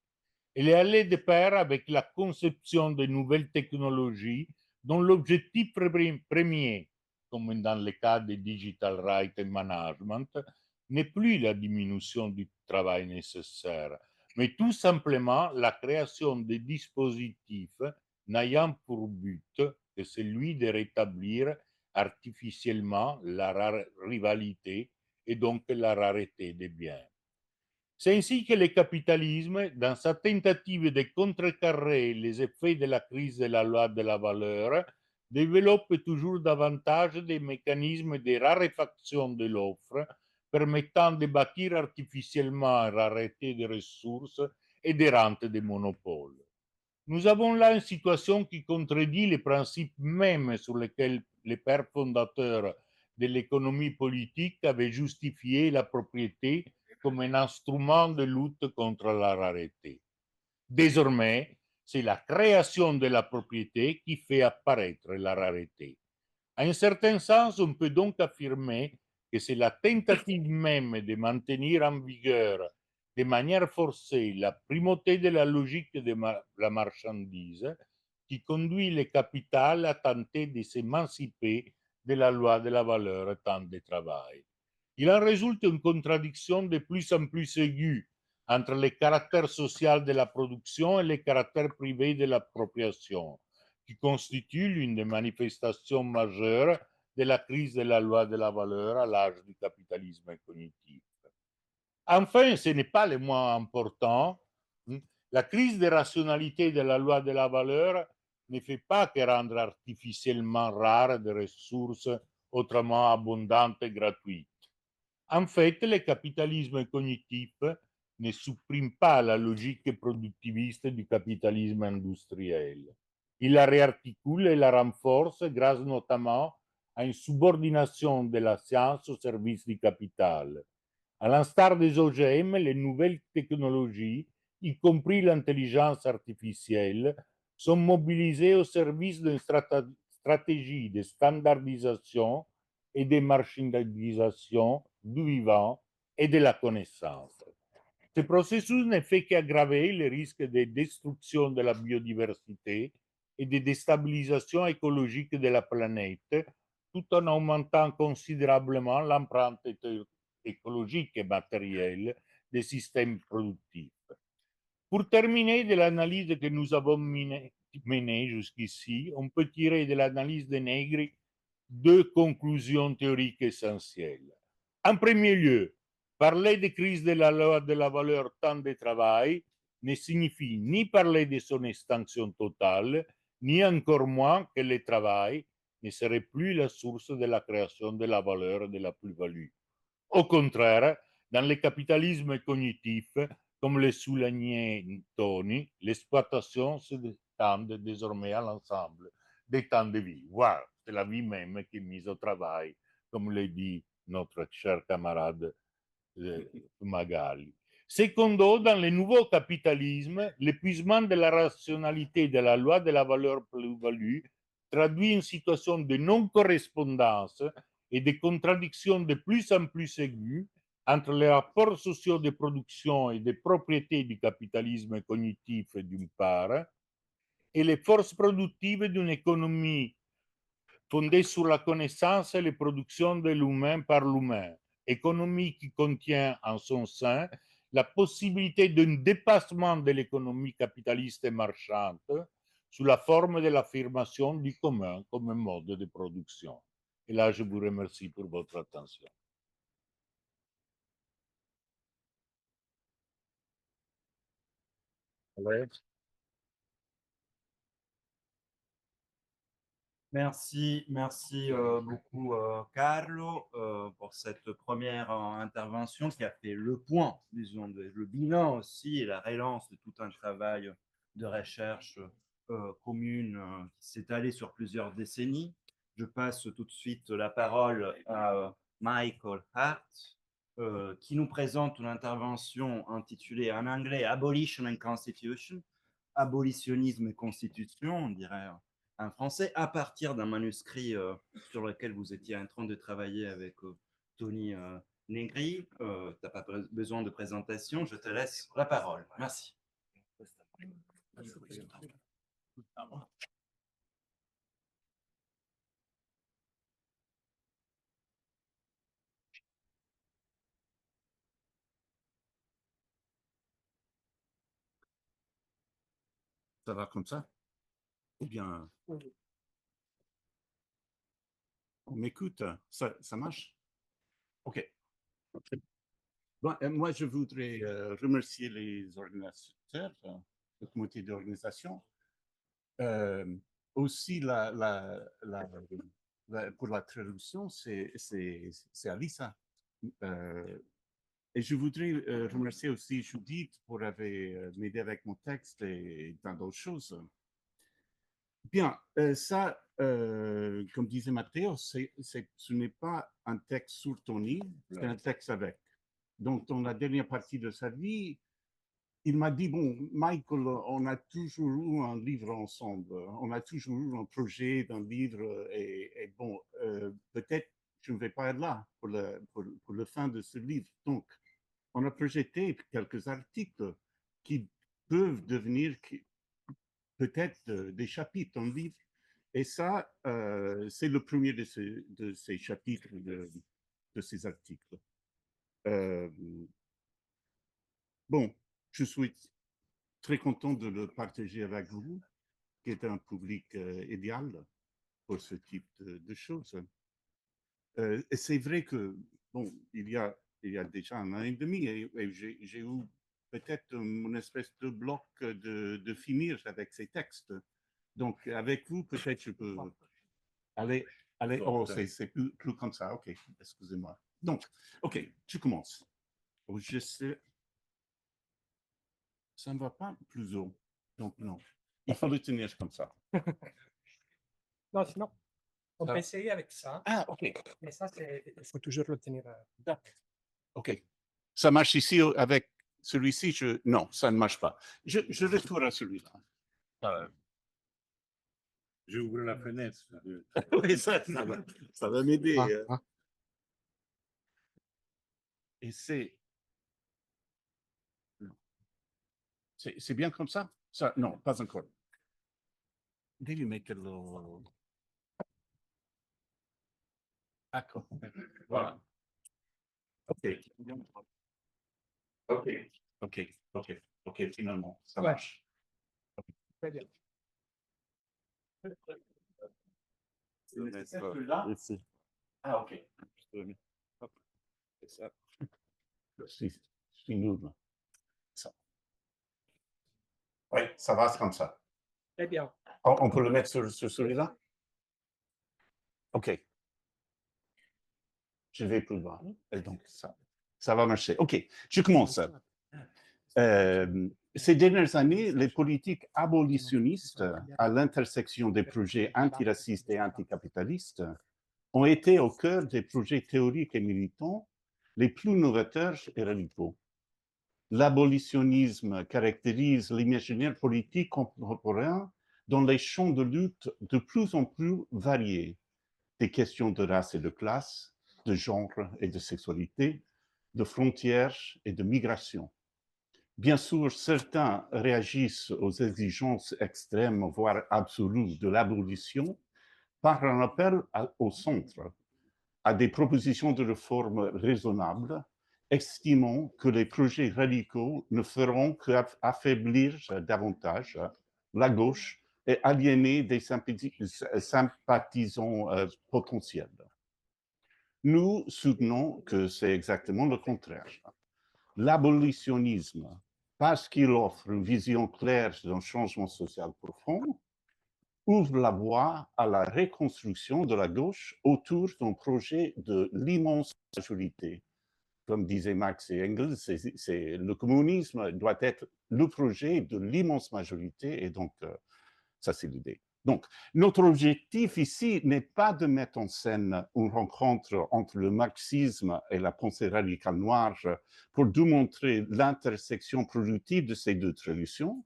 C: Elle est allée de pair avec la conception de nouvelles technologies dont l'objectif premier, comme dans le cas de digital right and management, n'est plus la diminution du travail nécessaire, mais tout simplement la création de dispositifs n'ayant pour but que celui de rétablir artificiellement la rivalité et donc la rareté des biens. C'est ainsi que le capitalisme, dans sa tentative de contrecarrer les effets de la crise de la loi de la valeur, développe toujours davantage des mécanismes de raréfaction de l'offre, permettant de bâtir artificiellement une rareté des ressources et des rentes des monopoles. Nous avons là une situation qui contredit les principes mêmes sur lesquels les pères fondateurs de l'économie politique avaient justifié la propriété comme un instrument de lutte contre la rareté. Désormais, c'est la création de la propriété qui fait apparaître la rareté. À un certain sens, on peut donc affirmer que c'est la tentative même de maintenir en vigueur de manière forcée la primauté de la logique de la marchandise qui conduit le capital à tenter de s'émanciper de la loi de la valeur temps de travail. Il en résulte une contradiction de plus en plus aiguë entre le caractère social de la production et le caractère privé de l'appropriation, qui constitue l'une des manifestations majeures de la crise de la loi de la valeur à l'âge du capitalisme cognitif. Enfin, ce n'est pas le moins important, la crise de rationalité de la loi de la valeur ne fait pas que rendre artificiellement rares des ressources autrement abondantes et gratuites. En fait, le capitalisme cognitif ne supprime pas la logique productiviste du capitalisme industriel. Il la réarticule et la renforce grâce notamment à une subordination de la science au service du capital. À l'instar des OGM, les nouvelles technologies, y compris l'intelligence artificielle, sont mobilisées au service d'une stratégie de standardisation et de marchandisation du vivant et de la connaissance. Ce processus ne fait qu'aggraver les risques de destruction de la biodiversité et de déstabilisation écologique de la planète, tout en augmentant considérablement l'empreinte écologique et matérielle des systèmes productifs. Pour terminer de l'analyse que nous avons menée jusqu'ici, on peut tirer de l'analyse de Negri deux conclusions théoriques essentielles. En premier lieu, parler de crise de la loi de la valeur temps de travail ne signifie ni parler de son extinction totale, ni encore moins que le travail ne serait plus la source de la création de la valeur et de la plus-value. Au contraire, dans le capitalisme cognitif, comme le soulignait Tony, l'exploitation se tend désormais à l'ensemble des temps de vie, voire de la vie même qui est mise au travail, comme le dit notre cher camarade Magali. Secondo, dans le nouveau capitalisme, l'épuisement de la rationalité de la loi de la valeur plus-value traduit une situation de non-correspondance et de contradictions de plus en plus aiguës entre les rapports sociaux de production et de propriété du capitalisme cognitif d'une part et les forces productives d'une économie fondée sur la connaissance et les productions de l'humain par l'humain, économie qui contient en son sein la possibilité d'un dépassement de l'économie capitaliste et marchande sous la forme de l'affirmation du commun comme mode de production. Et là, je vous remercie pour votre attention. Ouais.
B: Merci beaucoup Carlo pour cette première intervention qui a fait le point, disons, le bilan aussi et la relance de tout un travail de recherche commune qui s'est étalé sur plusieurs décennies. Je passe tout de suite la parole à Michael Hart qui nous présente une intervention intitulée en anglais Abolition and Constitution, abolitionnisme et constitution, on dirait en français, à partir d'un manuscrit sur lequel vous étiez en train de travailler avec Tony Negri. Tu n'as pas besoin de présentation, je te laisse la parole. Merci.
D: Ça va comme ça? Ou bien, on m'écoute? Ça marche? OK. Bon, moi, je voudrais remercier les organisateurs, le comité d'organisation. Aussi, pour la traduction, c'est Alissa. Et je voudrais remercier aussi Judith pour m'aider avec mon texte et dans d'autres choses. Bien, ça, comme disait Matteo, ce n'est pas un texte sur Tony, c'est un texte avec. Donc, dans la dernière partie de sa vie, il m'a dit, bon, Michael, on a toujours eu un livre ensemble, on a toujours eu un projet d'un livre, et bon, peut-être je ne vais pas être là pour le fin de ce livre. Donc, on a projeté quelques articles qui peuvent devenir peut-être des chapitres dans le livre. Et ça, c'est le premier de ces chapitres, de ces articles. Bon, je suis très content de le partager avec vous, qui est un public idéal pour ce type de choses. Et c'est vrai que, bon, il y a déjà un an et demi, et j'ai eu peut-être une espèce de bloc de finir avec ces textes. Donc, avec vous, peut-être je peux aller, oh, c'est plus comme ça, ok, excusez-moi. Donc, ok, je commence. Oh, je sais, ça ne va pas plus haut, donc non. Il faut le tenir comme ça.
A: Non, sinon, on peut essayer avec ça.
D: Ah, ok.
A: Mais ça, il faut toujours le tenir.
D: Ok. Ça marche ici avec celui-ci? Non, ça ne marche pas. Je retourne à celui-là.
C: J'ouvre la fenêtre.
D: Oui, ça va m'aider. Et c'est C'est bien comme ça? Ça? Non, pas encore. Maybe make it a little... D'accord. Voilà. OK. OK. OK. OK. OK, finalement, ça
A: Ouais.
D: marche.
A: Très bien.
B: Je vais mettre ça
D: Celui-là?
B: ici.
D: Ah, OK.
B: Je vais mettre- hop, c'est ça.
D: C'est nul. Ça. Oui, ça va comme ça.
A: Très bien.
D: On peut le mettre sur celui-là? OK. Je vais plus loin. Et donc, ça va marcher. OK, je commence. Ces dernières années, les politiques abolitionnistes à l'intersection des projets antiracistes et anticapitalistes ont été au cœur des projets théoriques et militants les plus novateurs et radicaux. L'abolitionnisme caractérise l'imaginaire politique contemporain dans les champs de lutte de plus en plus variés, des questions de race et de classe, de genre et de sexualité, de frontières et de migration. Bien sûr, certains réagissent aux exigences extrêmes, voire absolues de l'abolition par un appel au centre, à des propositions de réforme raisonnables, estimant que les projets radicaux ne feront qu'affaiblir davantage la gauche et aliéner des sympathisants potentiels. Nous soutenons que c'est exactement le contraire. L'abolitionnisme, parce qu'il offre une vision claire d'un changement social profond, ouvre la voie à la reconstruction de la gauche autour d'un projet de l'immense majorité. Comme disaient Marx et Engels, le communisme doit être le projet de l'immense majorité, et donc ça c'est l'idée. Donc, notre objectif ici n'est pas de mettre en scène une rencontre entre le marxisme et la pensée radicale noire pour démontrer l'intersection productive de ces deux traditions.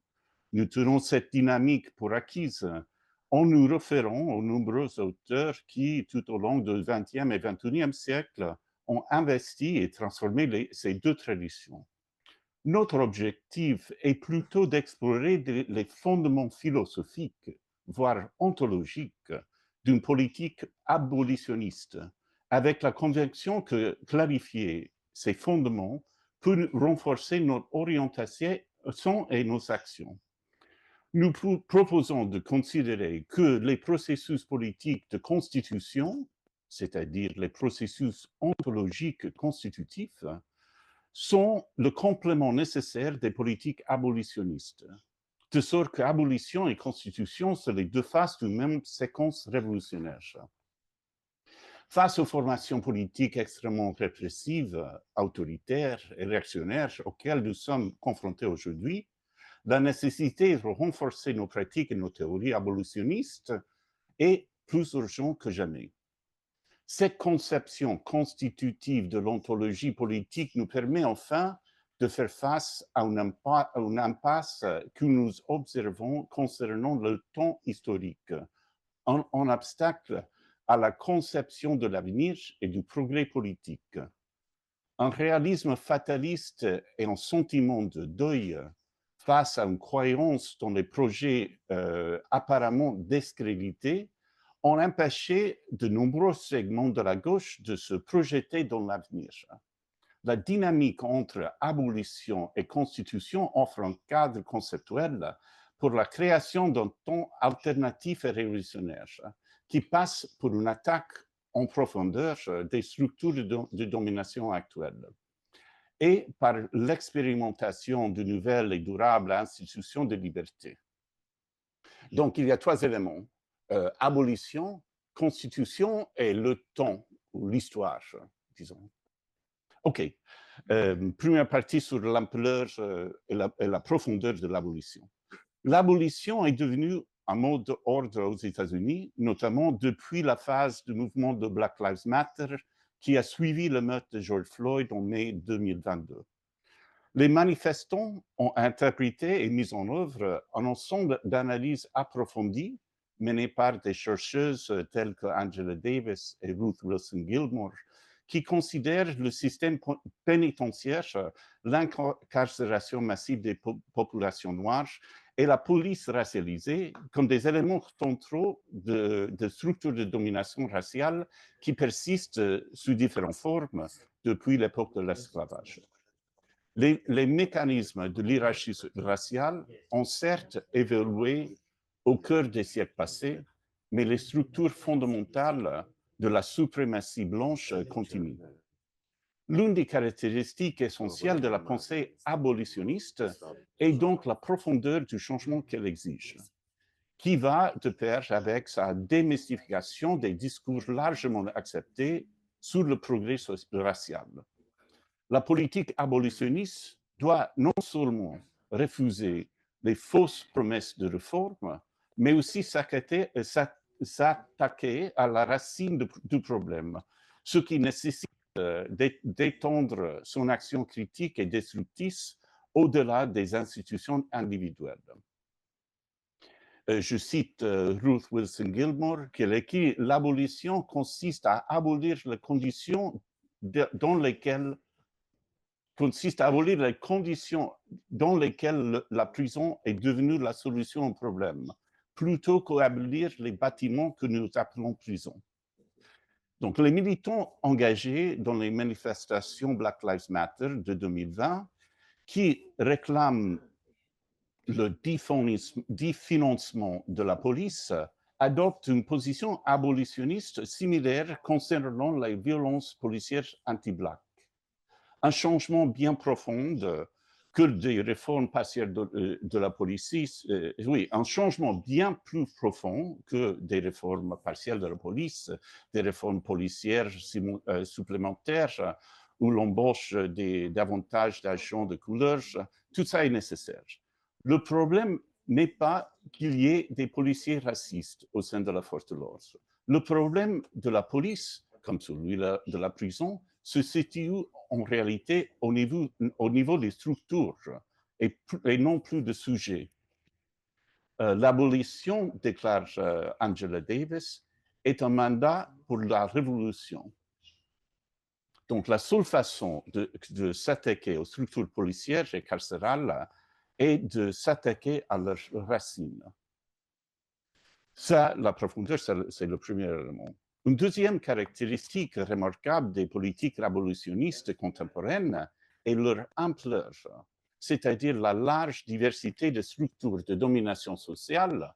D: Nous tenons cette dynamique pour acquise en nous référant aux nombreux auteurs qui, tout au long du XXe et XXIe siècle, ont investi et transformé ces deux traditions. Notre objectif est plutôt d'explorer les fondements philosophiques, voire ontologiques, d'une politique abolitionniste, avec la conviction que clarifier ces fondements peut renforcer notre orientation et nos actions. Nous proposons de considérer que les processus politiques de constitution, c'est-à-dire les processus ontologiques constitutifs, sont le complément nécessaire des politiques abolitionnistes, de sorte que abolition et constitution sont les deux faces d'une même séquence révolutionnaire. Face aux formations politiques extrêmement répressives, autoritaires et réactionnaires auxquelles nous sommes confrontés aujourd'hui, la nécessité de renforcer nos pratiques et nos théories abolitionnistes est plus urgente que jamais. Cette conception constitutive de l'ontologie politique nous permet enfin de faire face à une impasse que nous observons concernant le temps historique, en obstacle à la conception de l'avenir et du progrès politique. Un réalisme fataliste et un sentiment de deuil face à une croyance dans les projets apparemment discrédités ont empêché de nombreux segments de la gauche de se projeter dans l'avenir. La dynamique entre abolition et constitution offre un cadre conceptuel pour la création d'un temps alternatif et révolutionnaire qui passe pour une attaque en profondeur des structures de domination actuelles et par l'expérimentation de nouvelles et durables institutions de liberté. Donc, il y a trois éléments. Abolition, constitution et le temps, ou l'histoire, disons. OK. Première partie sur l'ampleur et la profondeur de l'abolition. L'abolition est devenue un mot d'ordre aux États-Unis, notamment depuis la phase du mouvement de Black Lives Matter qui a suivi le meurtre de George Floyd en mai 2022. Les manifestants ont interprété et mis en œuvre un ensemble d'analyses approfondies menées par des chercheuses telles que Angela Davis et Ruth Wilson Gilmore, qui considère le système pénitentiaire, l'incarcération massive des populations noires et la police racialisée comme des éléments centraux de structures de domination raciale qui persistent sous différentes formes depuis l'époque de l'esclavage. Les mécanismes de l'hierarchie raciale ont certes évolué au cœur des siècles passés, mais les structures fondamentales de la suprématie blanche continuent. L'une des caractéristiques essentielles de la pensée abolitionniste est donc la profondeur du changement qu'elle exige, qui va de pair avec sa démystification des discours largement acceptés sur le progrès racial. La politique abolitionniste doit non seulement refuser les fausses promesses de réforme, mais aussi s'attaquer à la racine du problème, ce qui nécessite d'étendre son action critique et destructrice au-delà des institutions individuelles. Je cite Ruth Wilson Gilmore, qui écrit « L'abolition consiste à abolir les conditions dans lesquelles la prison est devenue la solution au problème, plutôt qu'abolir les bâtiments que nous appelons prison. » Donc, les militants engagés dans les manifestations Black Lives Matter de 2020, qui réclament le définancement de la police, adoptent une position abolitionniste similaire concernant les violences policières anti-Black. Un changement bien profond que des réformes partielles de la police, oui, un changement bien plus profond que des réformes partielles de la police, des réformes policières supplémentaires ou l'embauche davantage d'agents de couleur, tout ça est nécessaire. Le problème n'est pas qu'il y ait des policiers racistes au sein de la force de l'ordre. Le problème de la police, comme celui de la prison, se situe en réalité au niveau des structures et non plus de sujets. L'abolition, déclare Angela Davis, est un mandat pour la révolution. Donc, la seule façon de s'attaquer aux structures policières et carcérales est de s'attaquer à leurs racines. Ça, la profondeur, c'est le premier élément. Une deuxième caractéristique remarquable des politiques abolitionnistes contemporaines est leur ampleur, c'est-à-dire la large diversité de structures de domination sociale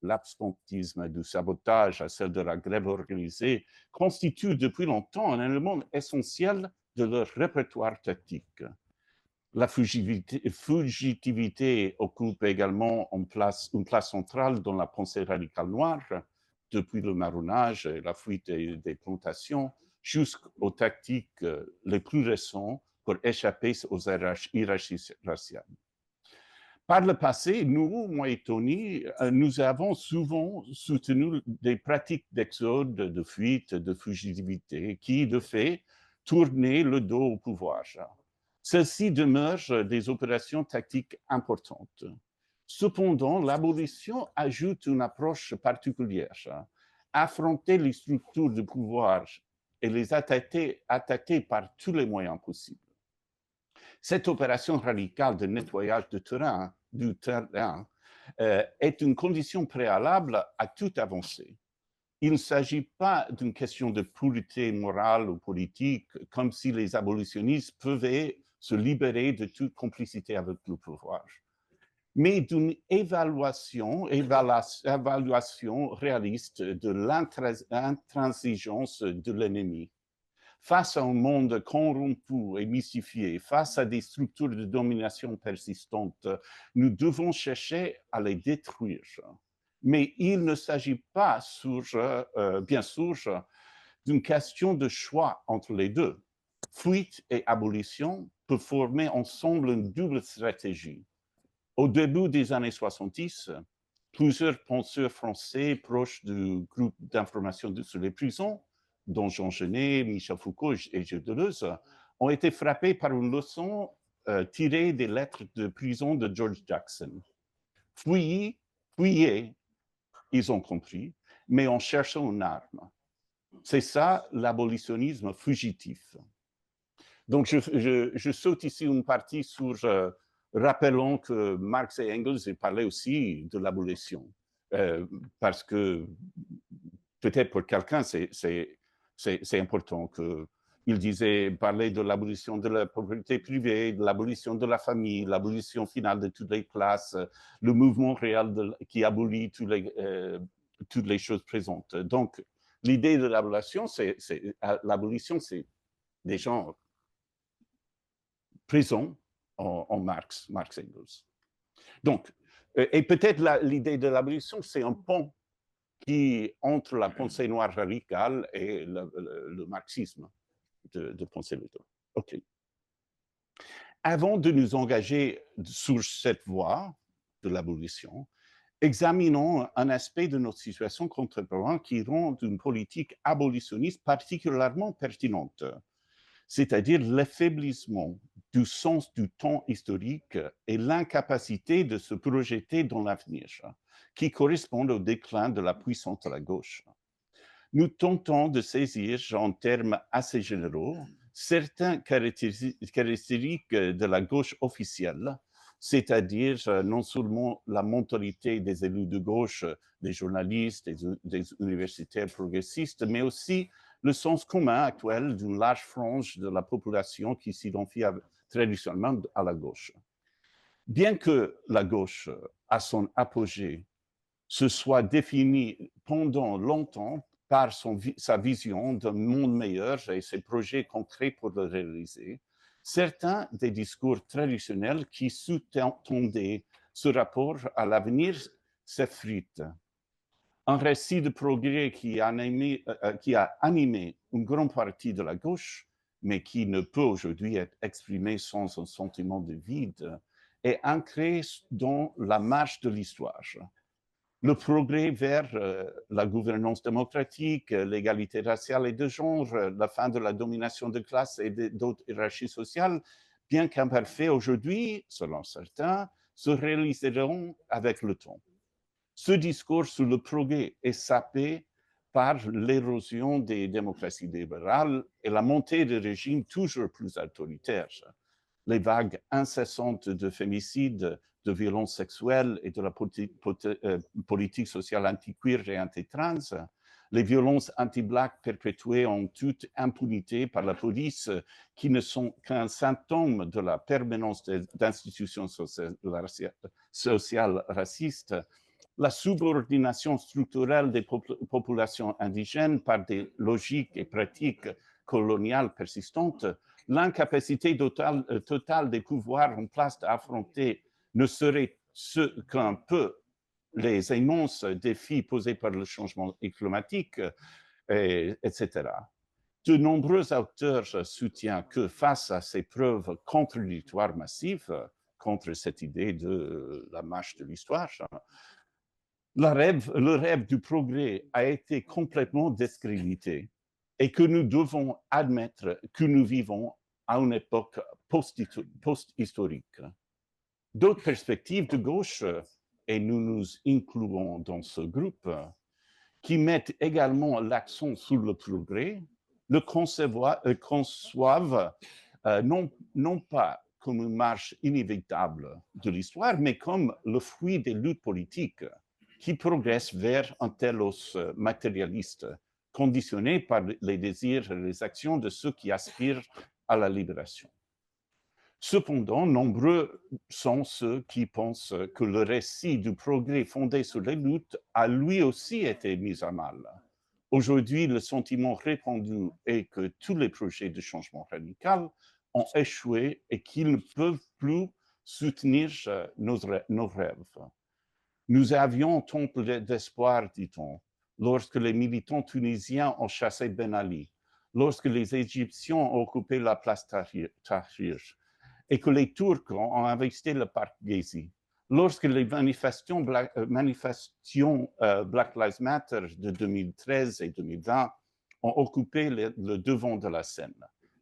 D: l'absentisme du sabotage à celle de la grève organisée constitue depuis longtemps un élément essentiel de leur répertoire tactique. La fugitivité occupe également une place centrale dans la pensée radicale noire, depuis le marronnage et la fuite des plantations, jusqu'aux tactiques les plus récentes pour échapper aux hiérarchies raciales. Par le passé, nous, moi et Tony, nous avons souvent soutenu des pratiques d'exode, de fuite, de fugitivité qui, de fait, tournaient le dos au pouvoir. Celles-ci demeurent des opérations tactiques importantes. Cependant, l'abolition ajoute une approche particulière. Affronter les structures de pouvoir et les attaquer par tous les moyens possibles. Cette opération radicale de nettoyage du terrain est une condition préalable à toute avancée. Il ne s'agit pas d'une question de pureté morale ou politique, comme si les abolitionnistes pouvaient se libérer de toute complicité avec le pouvoir, mais d'une évaluation réaliste de l'intransigeance de l'ennemi. Face à un monde corrompu et mystifié, face à des structures de domination persistantes, nous devons chercher à les détruire. Mais il ne s'agit pas, bien sûr, d'une question de choix entre les deux. Fuite et abolition peuvent former ensemble une double stratégie. Au début des années 70, plusieurs penseurs français proches du groupe d'information sur les prisons, dont Jean Genet, Michel Foucault et Gilles Deleuze, ont été frappés par une leçon tirée des lettres de prison de George Jackson. Fuyez, ils ont compris, mais en cherchant une arme. C'est ça l'abolitionnisme fugitif. Donc, je saute ici une partie sur, rappelons que Marx et Engels parlaient aussi de l'abolition, parce que peut-être pour quelqu'un, c'est important qu'il disait parler de l'abolition de la propriété privée, de l'abolition de la famille, l'abolition finale de toutes les classes, le mouvement réel qui abolit toutes les choses présentes. Donc, l'idée de l'abolition, c'est des gens présents en Marx Engels. Donc, et peut-être l'idée de l'abolition, c'est un pont entre la pensée noire radicale et le marxisme de pensée libre. OK. Avant de nous engager sur cette voie de l'abolition, examinons un aspect de notre situation contemporaine qui rend une politique abolitionniste particulièrement pertinente, c'est-à-dire l'affaiblissement du sens du temps historique et l'incapacité de se projeter dans l'avenir, qui correspondent au déclin de la puissance de la gauche. Nous tentons de saisir, en termes assez généraux, certaines caractéristiques de la gauche officielle, c'est-à-dire non seulement la mentalité des élus de gauche, des journalistes, des universitaires progressistes, mais aussi le sens commun actuel d'une large frange de la population qui s'identifie traditionnellement à la gauche. Bien que la gauche, à son apogée, se soit définie pendant longtemps par sa vision d'un monde meilleur et ses projets concrets pour le réaliser, certains des discours traditionnels qui sous-tendaient ce rapport à l'avenir s'effritent. Un récit de progrès qui a animé une grande partie de la gauche, mais qui ne peut aujourd'hui être exprimé sans un sentiment de vide, est ancré dans la marche de l'histoire. Le progrès vers la gouvernance démocratique, l'égalité raciale et de genre, la fin de la domination de classe et d'autres hiérarchies sociales, bien qu'imparfaits aujourd'hui, selon certains, se réaliseront avec le temps. Ce discours sur le progrès est sapé par l'érosion des démocraties libérales et la montée de régimes toujours plus autoritaires. Les vagues incessantes de fémicides, de violences sexuelles et de la politique sociale anti-queer et anti-trans, les violences anti-black perpétuées en toute impunité par la police qui ne sont qu'un symptôme de la permanence d'institutions sociales racistes, la subordination structurelle des populations indigènes par des logiques et pratiques coloniales persistantes, l'incapacité totale des pouvoirs en place d'affronter ne serait ce qu'un peu les immenses défis posés par le changement climatique, etc. De nombreux auteurs soutiennent que face à ces preuves contradictoires massives, contre cette idée de la marche de l'histoire, le rêve du progrès a été complètement discrédité et que nous devons admettre que nous vivons à une époque post-historique. D'autres perspectives de gauche, et nous nous incluons dans ce groupe, qui mettent également l'accent sur le progrès, le conçoivent non pas comme une marche inévitable de l'histoire, mais comme le fruit des luttes politiques qui progressent vers un telos matérialiste, conditionné par les désirs et les actions de ceux qui aspirent à la libération. Cependant, nombreux sont ceux qui pensent que le récit du progrès fondé sur les luttes a lui aussi été mis à mal. Aujourd'hui, le sentiment répandu est que tous les projets de changement radical ont échoué et qu'ils ne peuvent plus soutenir nos rêves. Nous avions tant d'espoir, dit-on, lorsque les militants tunisiens ont chassé Ben Ali, lorsque les Égyptiens ont occupé la place Tahrir, et que les Turcs ont investi le parc Gezi, lorsque les manifestations Black Lives Matter de 2013 et 2020 ont occupé le devant de la scène.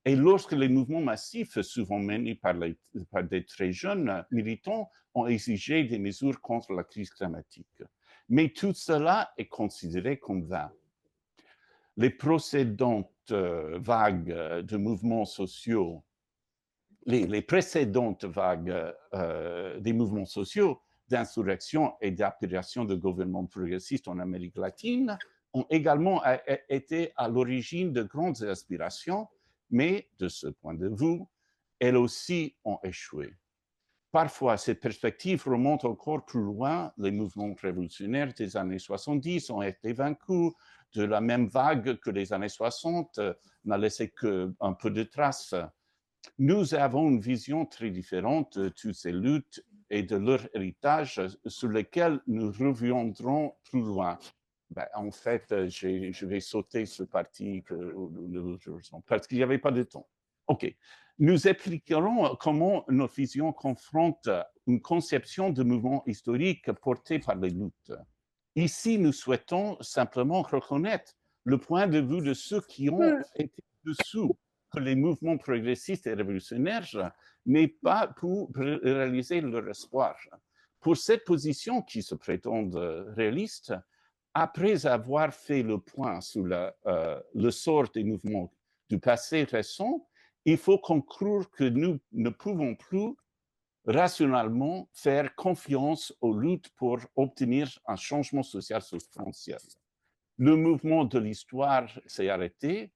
D: Et lorsque les mouvements massifs, souvent menés par des très jeunes militants, ont exigé des mesures contre la crise climatique. Mais tout cela est considéré comme vain. Les précédentes vagues de mouvements sociaux, les précédentes vagues des mouvements sociaux d'insurrection et d'aspiration de gouvernements progressistes en Amérique latine ont également été à l'origine de grandes aspirations, mais de ce point de vue, elles aussi ont échoué. Parfois, cette perspective remonte encore plus loin. Les mouvements révolutionnaires des années 70 ont été vaincus de la même vague que les années 60, n'a laissé qu'un peu de traces. Nous avons une vision très différente de toutes ces luttes et de leur héritage sur lesquels nous reviendrons plus loin. Ben, en fait, je vais sauter ce parti parce qu'il n'y avait pas de temps. OK. Nous expliquerons comment nos visions confrontent une conception de mouvement historique portée par les luttes. Ici, nous souhaitons simplement reconnaître le point de vue de ceux qui ont été dessous que les mouvements progressistes et révolutionnaires, mais pas pour réaliser leur espoir. Pour cette position qui se prétend réaliste, après avoir fait le point sur le sort des mouvements du passé récent, il faut conclure que nous ne pouvons plus rationnellement faire confiance aux luttes pour obtenir un changement social substantiel. Le mouvement de l'histoire s'est arrêté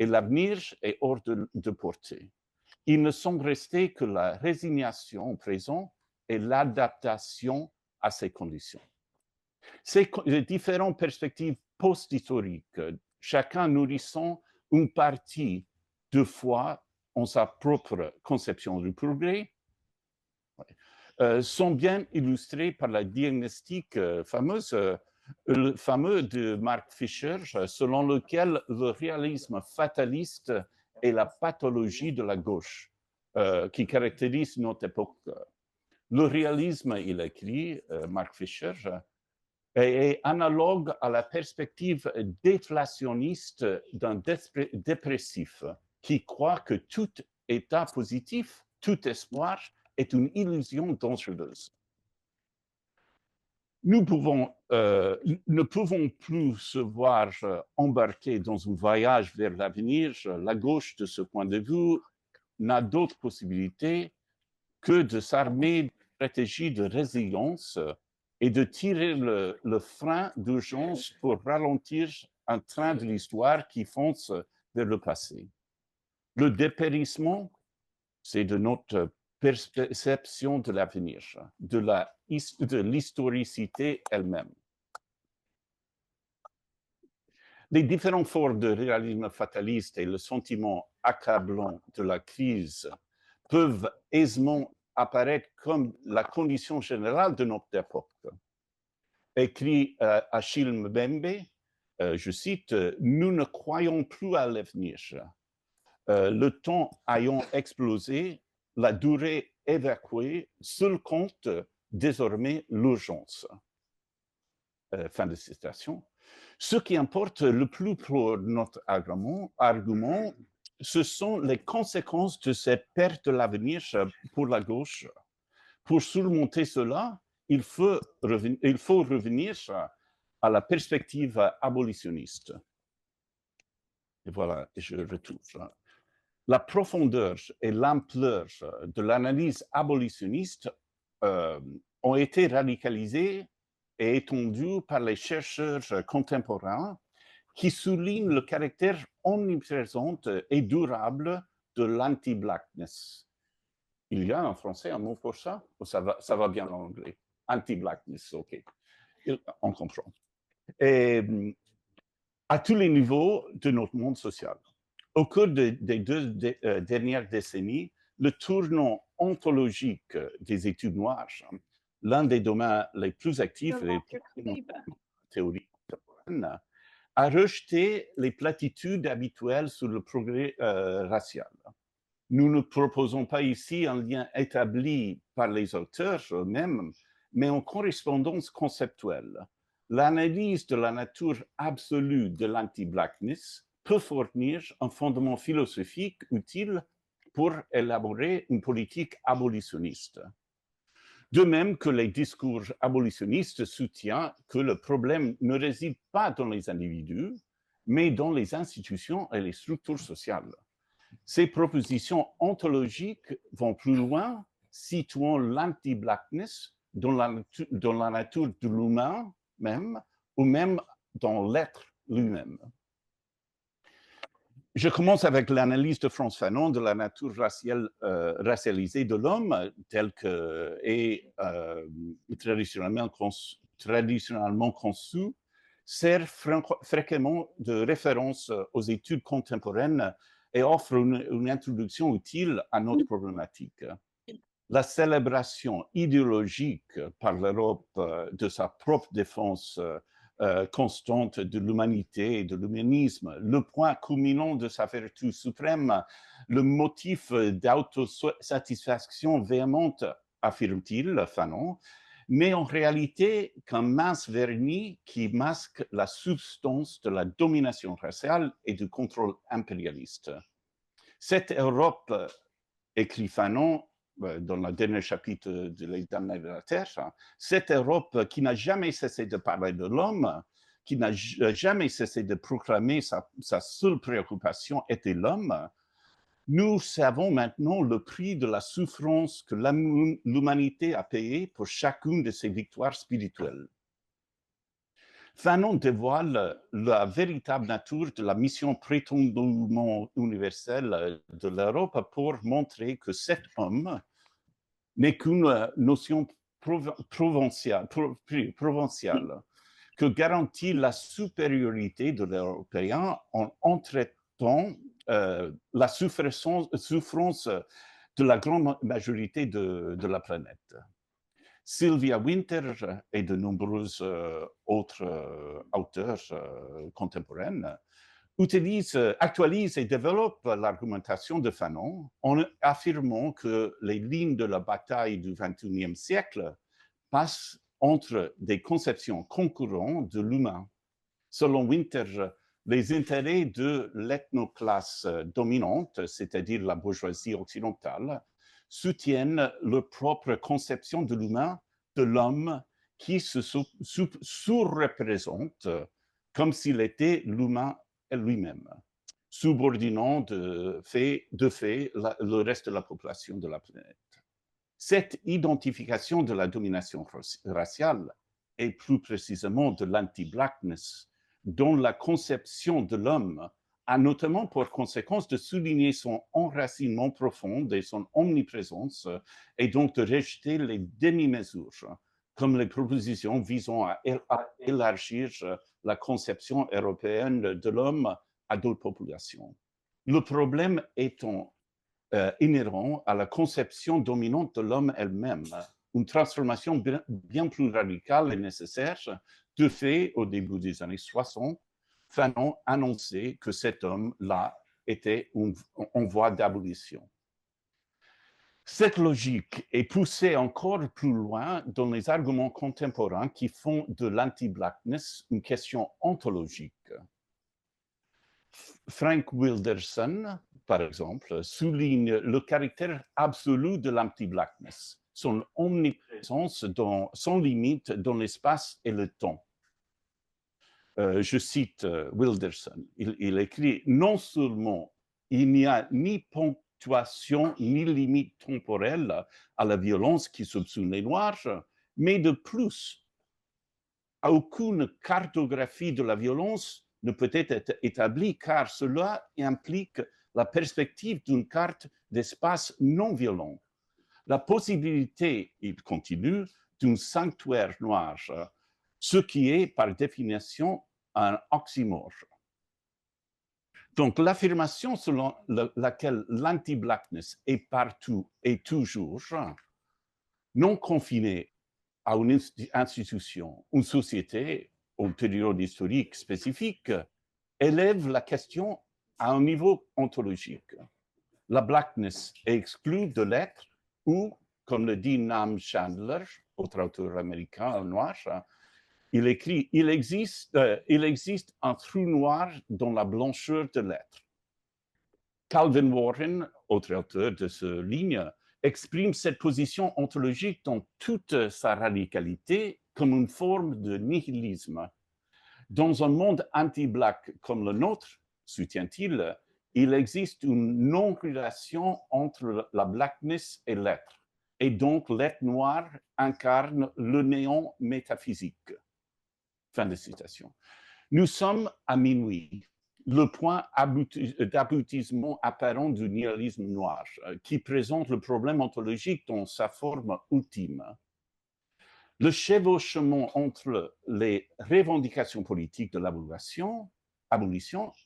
D: et l'avenir est hors de portée. Il ne semble rester que la résignation au présent et l'adaptation à ces conditions. Ces différentes perspectives post-historiques, chacun nourrissant une partie de foi en sa propre conception du progrès, sont bien illustrées par la diagnostic le fameux de Mark Fisher, selon lequel le réalisme fataliste est la pathologie de la gauche qui caractérise notre époque. Le réalisme, il écrit, Mark Fisher, est analogue à la perspective déflationniste d'un dépressif qui croit que tout état positif, tout espoir est une illusion dangereuse. Nous ne pouvons plus se voir embarquer dans un voyage vers l'avenir. La gauche, de ce point de vue, n'a d'autre possibilité que de s'armer de stratégies de résilience et de tirer le frein d'urgence pour ralentir un train de l'histoire qui fonce vers le passé. Le dépérissement, c'est de notre perception de l'avenir, de l'historicité elle-même. Les différentes formes de réalisme fataliste et le sentiment accablants de la crise peuvent aisément apparaître comme la condition générale de notre époque. Écrit Achille Mbembe, je cite, « Nous ne croyons plus à l'avenir. Le temps ayant explosé, la durée évacuée, seul compte désormais l'urgence. » Fin de citation. Ce qui importe le plus pour notre argument, ce sont les conséquences de cette perte de l'avenir pour la gauche. Pour surmonter cela, il faut revenir à la perspective abolitionniste. Et voilà, je retrouve. La profondeur et l'ampleur de l'analyse abolitionniste ont été radicalisées et étendues par les chercheurs contemporains qui soulignent le caractère omniprésent et durable de l'anti-blackness. Il y a en français un mot pour ça? Ou ça va bien en anglais? Anti-blackness, OK. On comprend. Et à tous les niveaux de notre monde social. Au cours des deux dernières décennies, le tournant ontologique des études noires, l'un des domaines les plus actifs de la théorie contemporaine, a rejeté les platitudes habituelles sur le progrès racial. Nous ne proposons pas ici un lien établi par les auteurs eux-mêmes, mais en correspondance conceptuelle. L'analyse de la nature absolue de l'anti-blackness peut fournir un fondement philosophique utile pour élaborer une politique abolitionniste. De même que les discours abolitionnistes soutiennent que le problème ne réside pas dans les individus, mais dans les institutions et les structures sociales. Ces propositions ontologiques vont plus loin, situant l'anti-blackness dans la nature de l'humain même, ou même dans l'être lui-même. Je commence avec l'analyse de Frantz Fanon de la nature racialisée de l'homme, telle que est traditionnellement conçue, sert fréquemment de référence aux études contemporaines et offre une introduction utile à notre problématique. La célébration idéologique par l'Europe de sa propre défense constante de l'humanité et de l'humanisme, le point culminant de sa vertu suprême, le motif d'autosatisfaction véhémente, affirme-t-il, Fanon, n'est en réalité qu'un mince vernis qui masque la substance de la domination raciale et du contrôle impérialiste. Cette Europe, écrit Fanon dans le dernier chapitre de Les Damnés de la Terre, cette Europe qui n'a jamais cessé de parler de l'homme, qui n'a jamais cessé de proclamer sa seule préoccupation était l'homme, nous savons maintenant le prix de la souffrance que l'humanité a payé pour chacune de ses victoires spirituelles. Fanon dévoile la véritable nature de la mission prétendument universelle de l'Europe pour montrer que cet homme n'est qu'une notion provinciale que garantit la supériorité de l'Européen en traitant la souffrance de la grande majorité de la planète. Sylvia Wynter et de nombreux autres auteurs contemporains actualisent et développent l'argumentation de Fanon en affirmant que les lignes de la bataille du XXIe siècle passent entre des conceptions concurrentes de l'humain. Selon Wynter, les intérêts de l'ethnoclasse dominante, c'est-à-dire la bourgeoisie occidentale, soutiennent leur propre conception de l'humain, de l'homme qui se sous-représente comme s'il était l'humain lui-même, subordonnant de fait le reste de la population de la planète. Cette identification de la domination raciale, et plus précisément de l'anti-blackness, dont la conception de l'homme a notamment pour conséquence de souligner son enracinement profond et son omniprésence, et donc de rejeter les demi-mesures, comme les propositions visant à élargir la conception européenne de l'homme à d'autres populations. le problème étant inhérent à la conception dominante de l'homme elle-même. Une transformation bien plus radicale est nécessaire. De fait, au début des années 60, Fanon annonçait que cet homme-là était en voie d'abolition. Cette logique est poussée encore plus loin dans les arguments contemporains qui font de l'anti-blackness une question ontologique. Frank Wilderson, par exemple, souligne le caractère absolu de l'anti-blackness, son omniprésence sans limite dans l'espace et le temps. Je cite Wilderson, il écrit « Non seulement il n'y a ni ponctuation ni limite temporelle à la violence qui subsume les Noirs, mais de plus, aucune cartographie de la violence ne peut être établie car cela implique la perspective d'une carte d'espace non violent. La possibilité, il continue, d'un sanctuaire noir, ce qui est par définition un oxymore. Donc l'affirmation selon laquelle l'anti-blackness est partout et toujours non confinée à une institution, une société, une période historique spécifique, élève la question à un niveau ontologique. La blackness est exclue de l'être ou, comme le dit Nam Chandler, autre auteur américain noir, il écrit « il existe un trou noir dans la blancheur de l'être ». Calvin Warren, autre auteur de cette ligne, exprime cette position ontologique dans toute sa radicalité comme une forme de nihilisme. Dans un monde anti-black comme le nôtre, soutient-il, il existe une non-relation entre la blackness et l'être, et donc l'être noir incarne le néant métaphysique. Fin de citation. Nous sommes à minuit, le point d'aboutissement apparent du nihilisme noir, qui présente le problème ontologique dans sa forme ultime. Le chevauchement entre les revendications politiques de l'abolition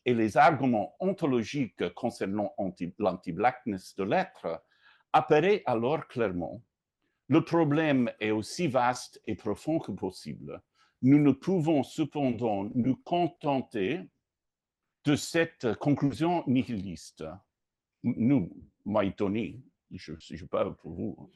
D: et les arguments ontologiques concernant l'anti-blackness de l'être apparaît alors clairement. Le problème est aussi vaste et profond que possible. Nous ne pouvons cependant nous contenter de cette conclusion nihiliste. Nous, moi et Tony, je parle pour vous.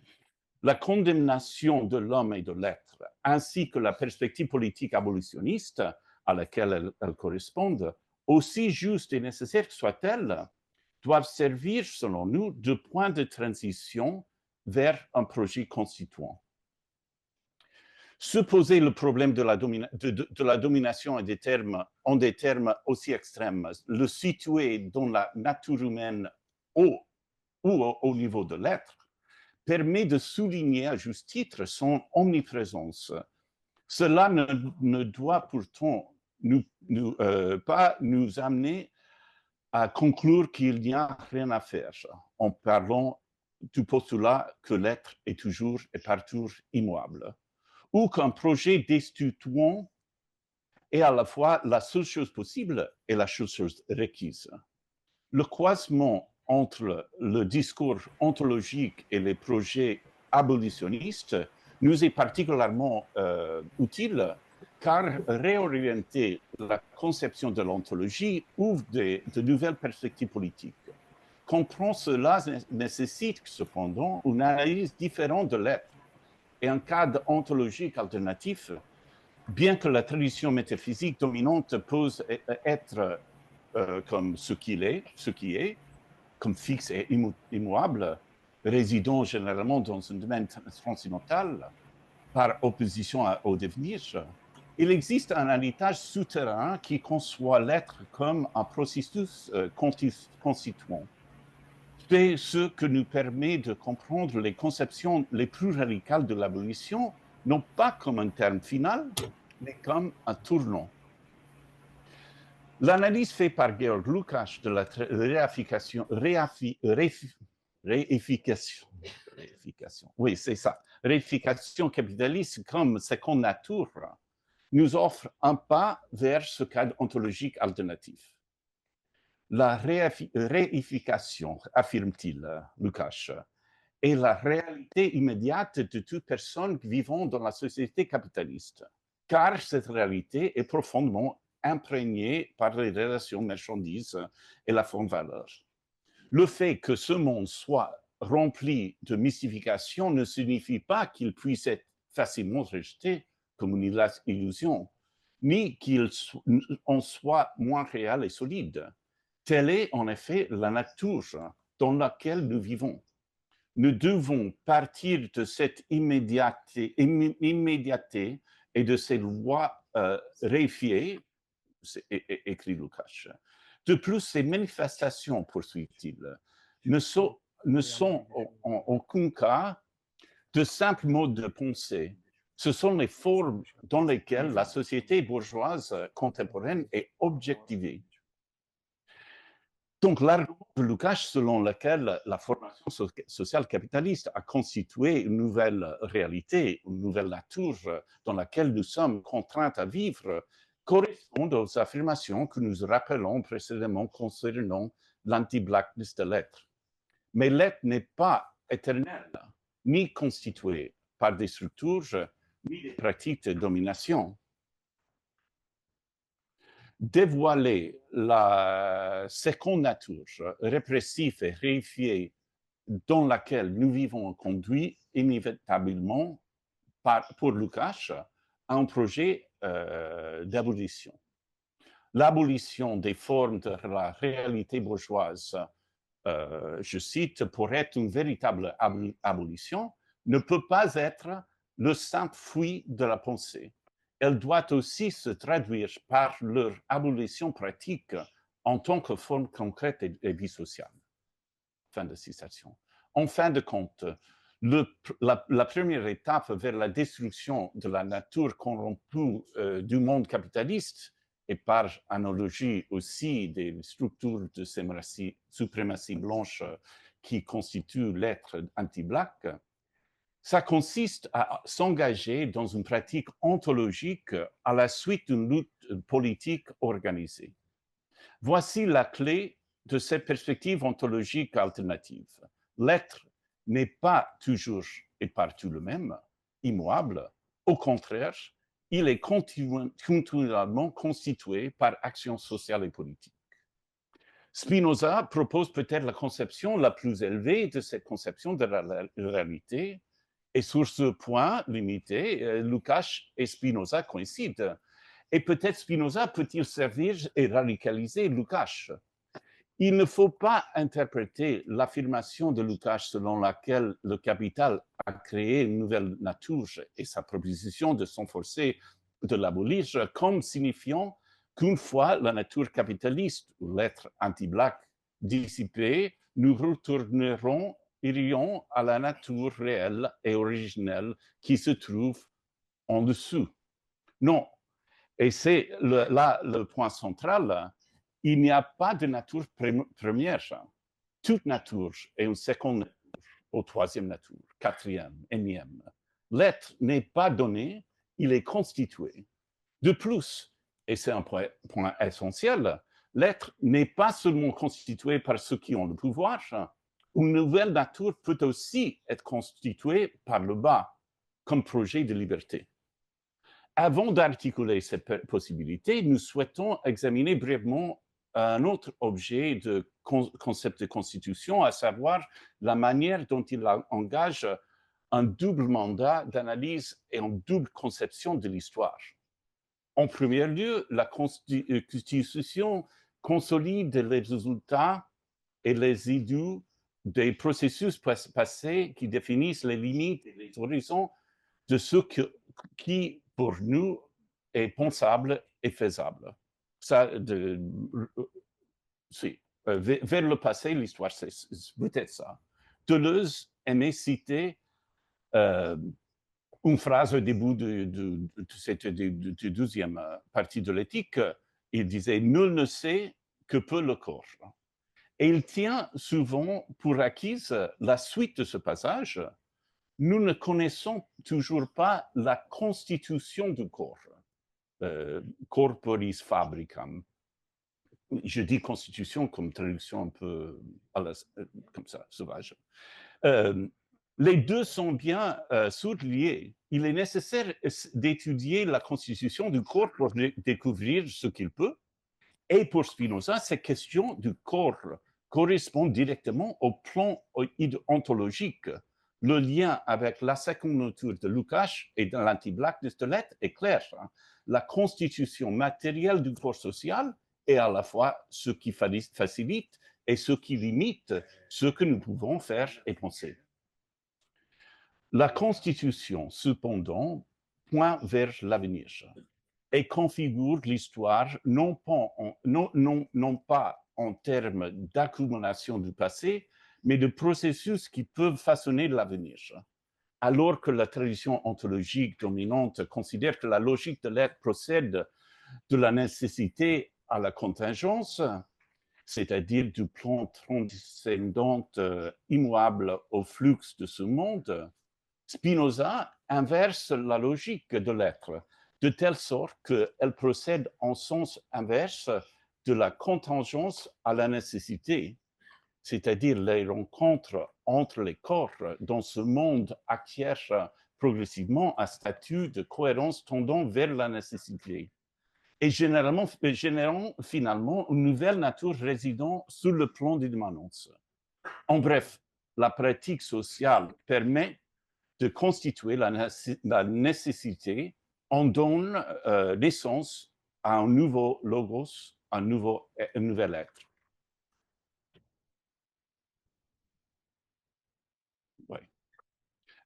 D: La condamnation de l'homme et de l'être, ainsi que la perspective politique abolitionniste à laquelle elles correspondent, aussi juste et nécessaire soit-elle, doivent servir, selon nous, de point de transition vers un projet constituant. Se poser le problème de la domination en des termes aussi extrêmes, le situer dans la nature humaine ou au niveau de l'être, permet de souligner à juste titre son omniprésence. Cela ne doit pourtant pas nous amener à conclure qu'il n'y a rien à faire en parlant du postulat que l'être est toujours et partout immuable, ou qu'un projet destituant est à la fois la seule chose possible et la seule chose requise. Le croisement entre le discours ontologique et les projets abolitionnistes nous est particulièrement utile car réorienter la conception de l'ontologie ouvre de nouvelles perspectives politiques. Comprendre cela nécessite cependant une analyse différente de l'être et un cadre ontologique alternatif, bien que la tradition métaphysique dominante pose être comme ce qui est, comme fixe et immuable, résidant généralement dans un domaine transcendantal, par opposition au devenir, il existe un héritage souterrain qui conçoit l'être comme un processus constituant. C'est ce que nous permet de comprendre les conceptions les plus radicales de l'abolition, non pas comme un terme final, mais comme un tournant. L'analyse faite par Georg Lukács de la réification capitaliste comme seconde nature nous offre un pas vers ce cadre ontologique alternatif. La réification, affirme-t-il, Lukács, est la réalité immédiate de toute personne vivant dans la société capitaliste, car cette réalité est profondément imprégnée par les relations marchandises et la forme valeur. Le fait que ce monde soit rempli de mystification ne signifie pas qu'il puisse être facilement rejeté comme une illusion, ni qu'il en soit moins réel et solide. Telle est en effet la nature dans laquelle nous vivons. Nous devons partir de cette immédiateté et de ces lois réifiées, écrit Lukács. De plus, ces manifestations, poursuit-il, ne sont en aucun cas de simples modes de pensée. Ce sont les formes dans lesquelles la société bourgeoise contemporaine est objectivée. Donc, l'argument de Lukács selon lequel la formation sociale capitaliste a constitué une nouvelle réalité, une nouvelle nature dans laquelle nous sommes contraints à vivre, correspond aux affirmations que nous rappelons précédemment concernant l'anti-blackness de l'être. Mais l'être n'est pas éternel, ni constitué par des structures, ni des pratiques de domination. Dévoiler la seconde nature répressive et réifiée dans laquelle nous vivons conduit inévitablement pour Lukács à un projet d'abolition. L'abolition des formes de la réalité bourgeoise, je cite, pour être une véritable abolition, ne peut pas être le simple fruit de la pensée. Elle doit aussi se traduire par leur abolition pratique en tant que forme concrète et vie sociale. Fin de citation. En fin de compte, la première étape vers la destruction de la nature corrompue du monde capitaliste et par analogie aussi des structures de suprématie blanche qui constituent l'être anti-black, ça consiste à s'engager dans une pratique ontologique à la suite d'une lutte politique organisée. Voici la clé de cette perspective ontologique alternative. L'être n'est pas toujours et partout le même, immuable. Au contraire, il est continuellement constitué par actions sociales et politiques. Spinoza propose peut-être la conception la plus élevée de cette conception de la réalité. Et sur ce point limité, Lukács et Spinoza coïncident. Et peut-être Spinoza peut-il servir et radicaliser Lukács. Il ne faut pas interpréter l'affirmation de Lukács selon laquelle le capital a créé une nouvelle nature et sa proposition de s'enforcer de l'abolir comme signifiant qu'une fois la nature capitaliste ou l'être anti-black dissipée, nous retournerons irions à la nature réelle et originelle qui se trouve en dessous. Non, et c'est là le point central, il n'y a pas de nature première. Toute nature est une seconde nature, ou troisième nature, quatrième, énième. L'être n'est pas donné, il est constitué. De plus, et c'est un point essentiel, l'être n'est pas seulement constitué par ceux qui ont le pouvoir, une nouvelle nature peut aussi être constituée par le bas, comme projet de liberté. Avant d'articuler cette possibilité, nous souhaitons examiner brièvement un autre objet de concept de constitution, à savoir la manière dont il engage un double mandat d'analyse et une double conception de l'histoire. En premier lieu, la constitution consolide les résultats et les idées des processus passés qui définissent les limites et les horizons de ce qui, pour nous, est pensable et faisable. Ça, vers le passé, l'histoire, c'est peut-être ça. Deleuze aimait citer une phrase au début de cette deuxième partie de l'éthique. Il disait « Nul ne sait que peut le corps ». Et il tient souvent pour acquise la suite de ce passage. Nous ne connaissons toujours pas la constitution du corps, corporis fabricam. je dis constitution comme traduction un peu comme ça, sauvage. Les deux sont bien sourds-liés. Il est nécessaire d'étudier la constitution du corps pour découvrir ce qu'il peut. Et pour Spinoza, cette question du corps correspond directement au plan ontologique. Le lien avec la seconde nature de Lukács et de l'anti-blackness de l'être est clair. La constitution matérielle du corps social est à la fois ce qui facilite et ce qui limite ce que nous pouvons faire et penser. La constitution, cependant, pointe vers l'avenir et configure l'histoire non pas en termes d'accumulation du passé, mais de processus qui peuvent façonner l'avenir. Alors que la tradition ontologique dominante considère que la logique de l'être procède de la nécessité à la contingence, c'est-à-dire du plan transcendant immuable au flux de ce monde, Spinoza inverse la logique de l'être, de telle sorte qu'elle procède en sens inverse de la contingence à la nécessité, c'est-à-dire les rencontres entre les corps dans ce monde acquièrent progressivement un statut de cohérence tendant vers la nécessité et générant finalement une nouvelle nature résidant sur le plan de l'immanence. En bref, la pratique sociale permet de constituer la nécessité, on donne naissance à un nouveau logos, un nouvel être. Ouais.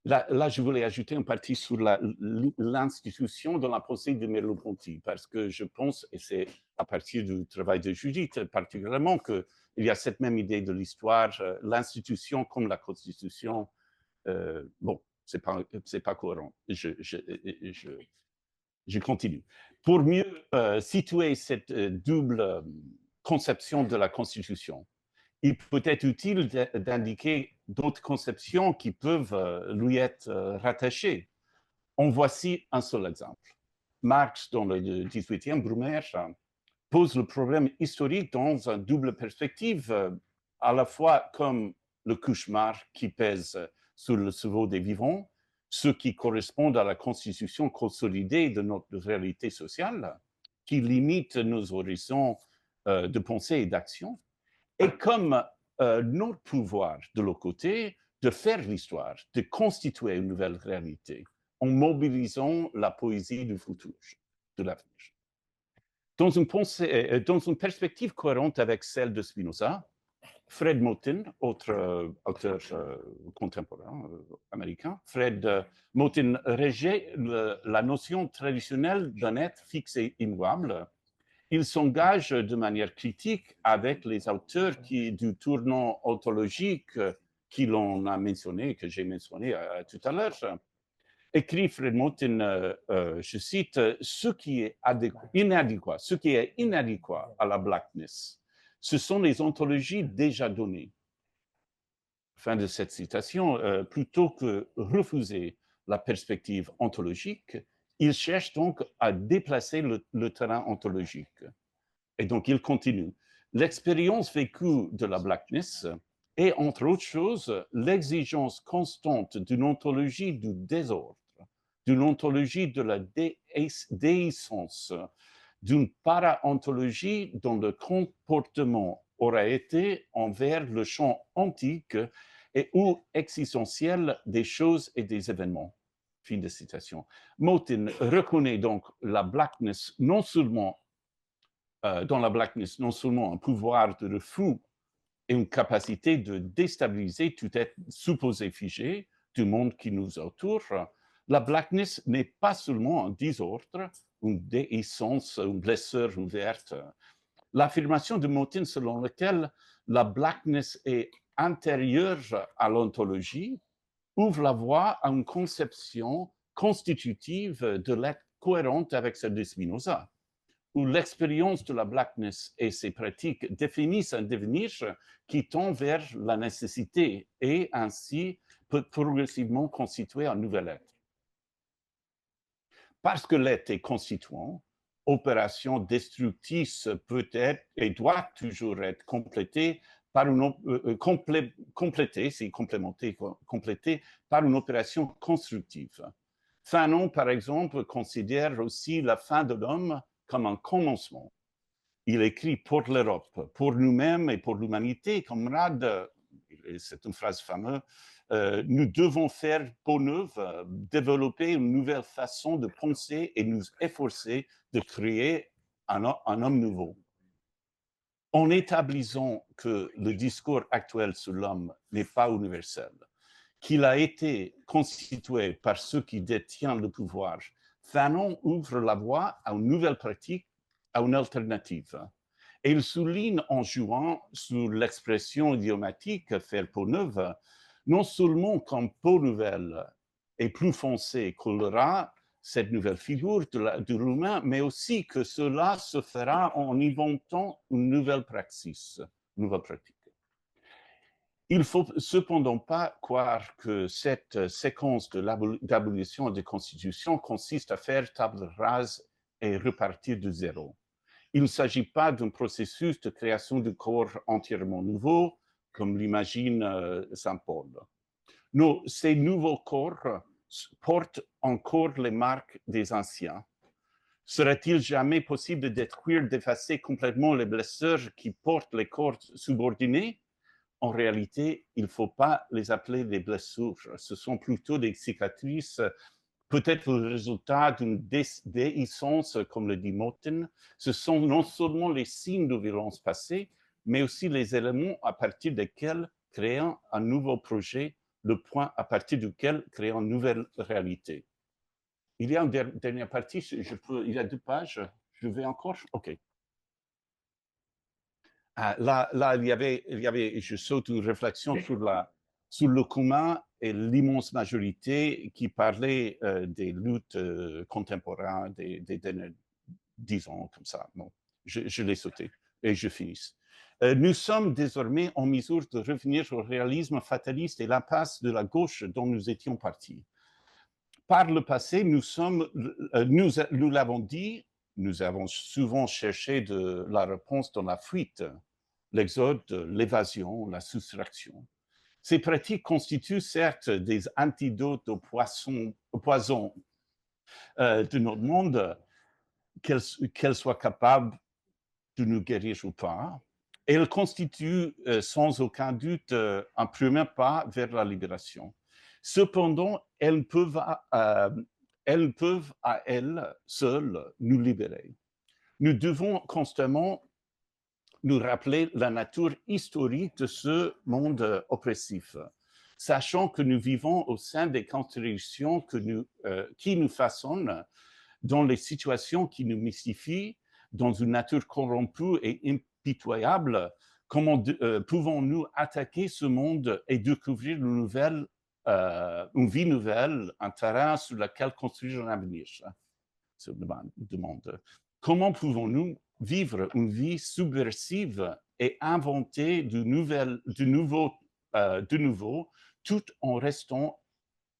D: Là, je voulais ajouter une partie sur l'institution de la pensée de Merleau-Ponty, parce que je pense, et c'est à partir du travail de Judith particulièrement, qu'il y a cette même idée de l'histoire, l'institution comme la constitution. Bon, c'est pas cohérent. Je continue. Pour mieux situer cette double conception de la Constitution, il peut être utile d'indiquer d'autres conceptions qui peuvent lui être rattachées. En voici un seul exemple. Marx, dans le 18e, Brumaire, pose le problème historique dans une double perspective, à la fois comme le cauchemar qui pèse sur le cerveau des vivants, ce qui correspond à la constitution consolidée de notre réalité sociale, qui limite nos horizons de pensée et d'action, et comme notre pouvoir, de l'autre côté, de faire l'histoire, de constituer une nouvelle réalité, en mobilisant la poésie du futur, de l'avenir. Dans une perspective cohérente avec celle de Spinoza, Fred Moten, autre auteur contemporain américain, Fred Moten rejette la notion traditionnelle d'un être fixe et immuable. Il s'engage de manière critique avec les auteurs du tournant ontologique qui l'on a mentionné, que j'ai mentionné tout à l'heure. Écrit Fred Moten, je cite, ce qui est inadéquat à la blackness, ce sont les ontologies déjà données. Fin de cette citation. Plutôt que refuser la perspective ontologique, il cherche donc à déplacer le terrain ontologique. Et donc, il continue. L'expérience vécue de la blackness est, entre autres choses, l'exigence constante d'une ontologie du désordre, d'une ontologie de la déhiscence, d'une para-ontologie dont le comportement aura été envers le champ antique et ou existentiel des choses et des événements. Fin de citation. Moten reconnaît donc la blackness non seulement dans la blackness, non seulement un pouvoir de refus et une capacité de déstabiliser tout être supposé figé du monde qui nous entoure, la blackness n'est pas seulement un désordre, une déhiscence, une blessure ouverte. L'affirmation de Moten selon laquelle la blackness est antérieure à l'ontologie ouvre la voie à une conception constitutive de l'être cohérente avec celle de Spinoza, où l'expérience de la blackness et ses pratiques définissent un devenir qui tend vers la nécessité et ainsi peut progressivement constituer un nouvel être. Parce que l'être est constituant, opération destructrice peut être et doit toujours être complétée par une complétée par une opération constructive. Fanon, par exemple, considère aussi la fin de l'homme comme un commencement. Il écrit pour l'Europe, pour nous-mêmes et pour l'humanité, camarades, c'est une phrase fameuse, nous devons faire peau neuve, développer une nouvelle façon de penser et nous efforcer de créer un homme nouveau. En établissant que le discours actuel sur l'homme n'est pas universel, qu'il a été constitué par ceux qui détiennent le pouvoir, Fanon ouvre la voie à une nouvelle pratique, à une alternative. Et il souligne en jouant sur l'expression idiomatique « faire peau neuve », non seulement comme peau nouvelle et plus foncée collera cette nouvelle figure de l'humain, mais aussi que cela se fera en inventant une nouvelle pratique. Il ne faut cependant pas croire que cette séquence d'abolition des constitutions consiste à faire table rase et repartir de zéro. Il ne s'agit pas d'un processus de création de corps entièrement nouveau, comme l'imagine Saint Paul. Non, ces nouveaux corps portent encore les marques des anciens. Serait-il jamais possible de détruire, d'effacer complètement les blessures qui portent les corps subordonnés? En réalité, il ne faut pas les appeler des blessures. Ce sont plutôt des cicatrices, peut-être le résultat d'une déhiscence, comme le dit Moten. Ce sont non seulement les signes de violence passée, mais aussi les éléments à partir desquels créer un nouveau projet, le point à partir duquel créer une nouvelle réalité. Il y a une dernière partie, il y a 2 pages, je vais encore? OK. Là, il y avait, je saute une réflexion sur le commun et l'immense majorité qui parlait des luttes contemporaines des derniers 10 ans, comme ça. Bon, je l'ai sauté et je finis. Nous sommes désormais en mesure de revenir au réalisme fataliste et l'impasse de la gauche dont nous étions partis. Par le passé, nous l'avons dit, nous avons souvent cherché la réponse dans la fuite, l'exode, l'évasion, la soustraction. Ces pratiques constituent certes des antidotes au poison de notre monde, qu'elles soient capables de nous guérir ou pas. Et elles constituent sans aucun doute un premier pas vers la libération. Cependant, elles peuvent à elles seules nous libérer. Nous devons constamment nous rappeler la nature historique de ce monde oppressif, sachant que nous vivons au sein des contradictions qui nous façonnent, dans les situations qui nous mystifient, dans une nature corrompue et impitoyable. Comment pouvons-nous attaquer ce monde et découvrir une vie nouvelle, un terrain sur lequel construire un avenir? Se demande. Comment pouvons-nous vivre une vie subversive et inventer de nouveau, tout en restant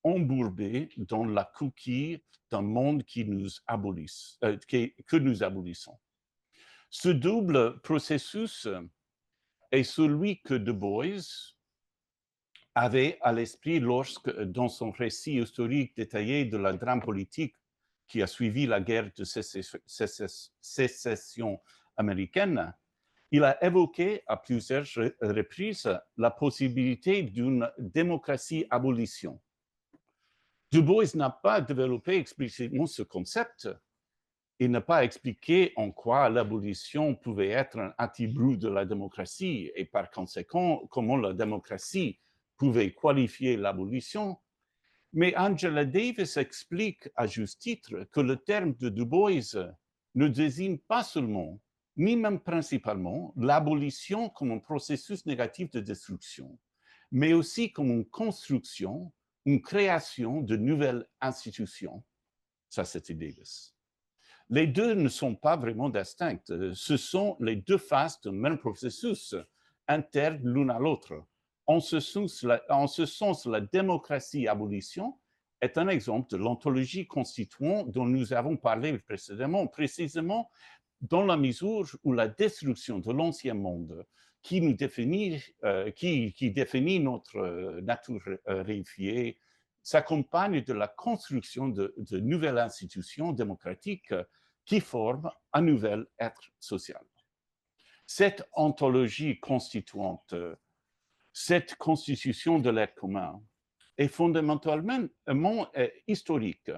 D: embourbés dans la coquille d'un monde que nous abolissons? Ce double processus est celui que Du Bois avait à l'esprit lorsque, dans son récit historique détaillé de la drame politique qui a suivi la guerre de sécession américaine, il a évoqué à plusieurs reprises la possibilité d'une démocratie abolition. Du Bois n'a pas développé explicitement ce concept. Il n'a pas expliqué en quoi l'abolition pouvait être un attribut de la démocratie et par conséquent comment la démocratie pouvait qualifier l'abolition. Mais Angela Davis explique à juste titre que le terme de Du Bois ne désigne pas seulement, ni même principalement, l'abolition comme un processus négatif de destruction, mais aussi comme une construction, une création de nouvelles institutions. Ça, c'était Davis. Les deux ne sont pas vraiment distincts. Ce sont les deux faces d'un même processus, internes l'une à l'autre. En ce sens, la démocratie abolition
C: est un exemple de l'ontologie constituante dont nous avons parlé précédemment, précisément dans la mesure où la destruction de l'ancien monde qui définit notre nature réifiée s'accompagne de la construction de nouvelles institutions démocratiques qui forment un nouvel être social. Cette ontologie constituante, cette constitution de l'être commun est fondamentalement historique,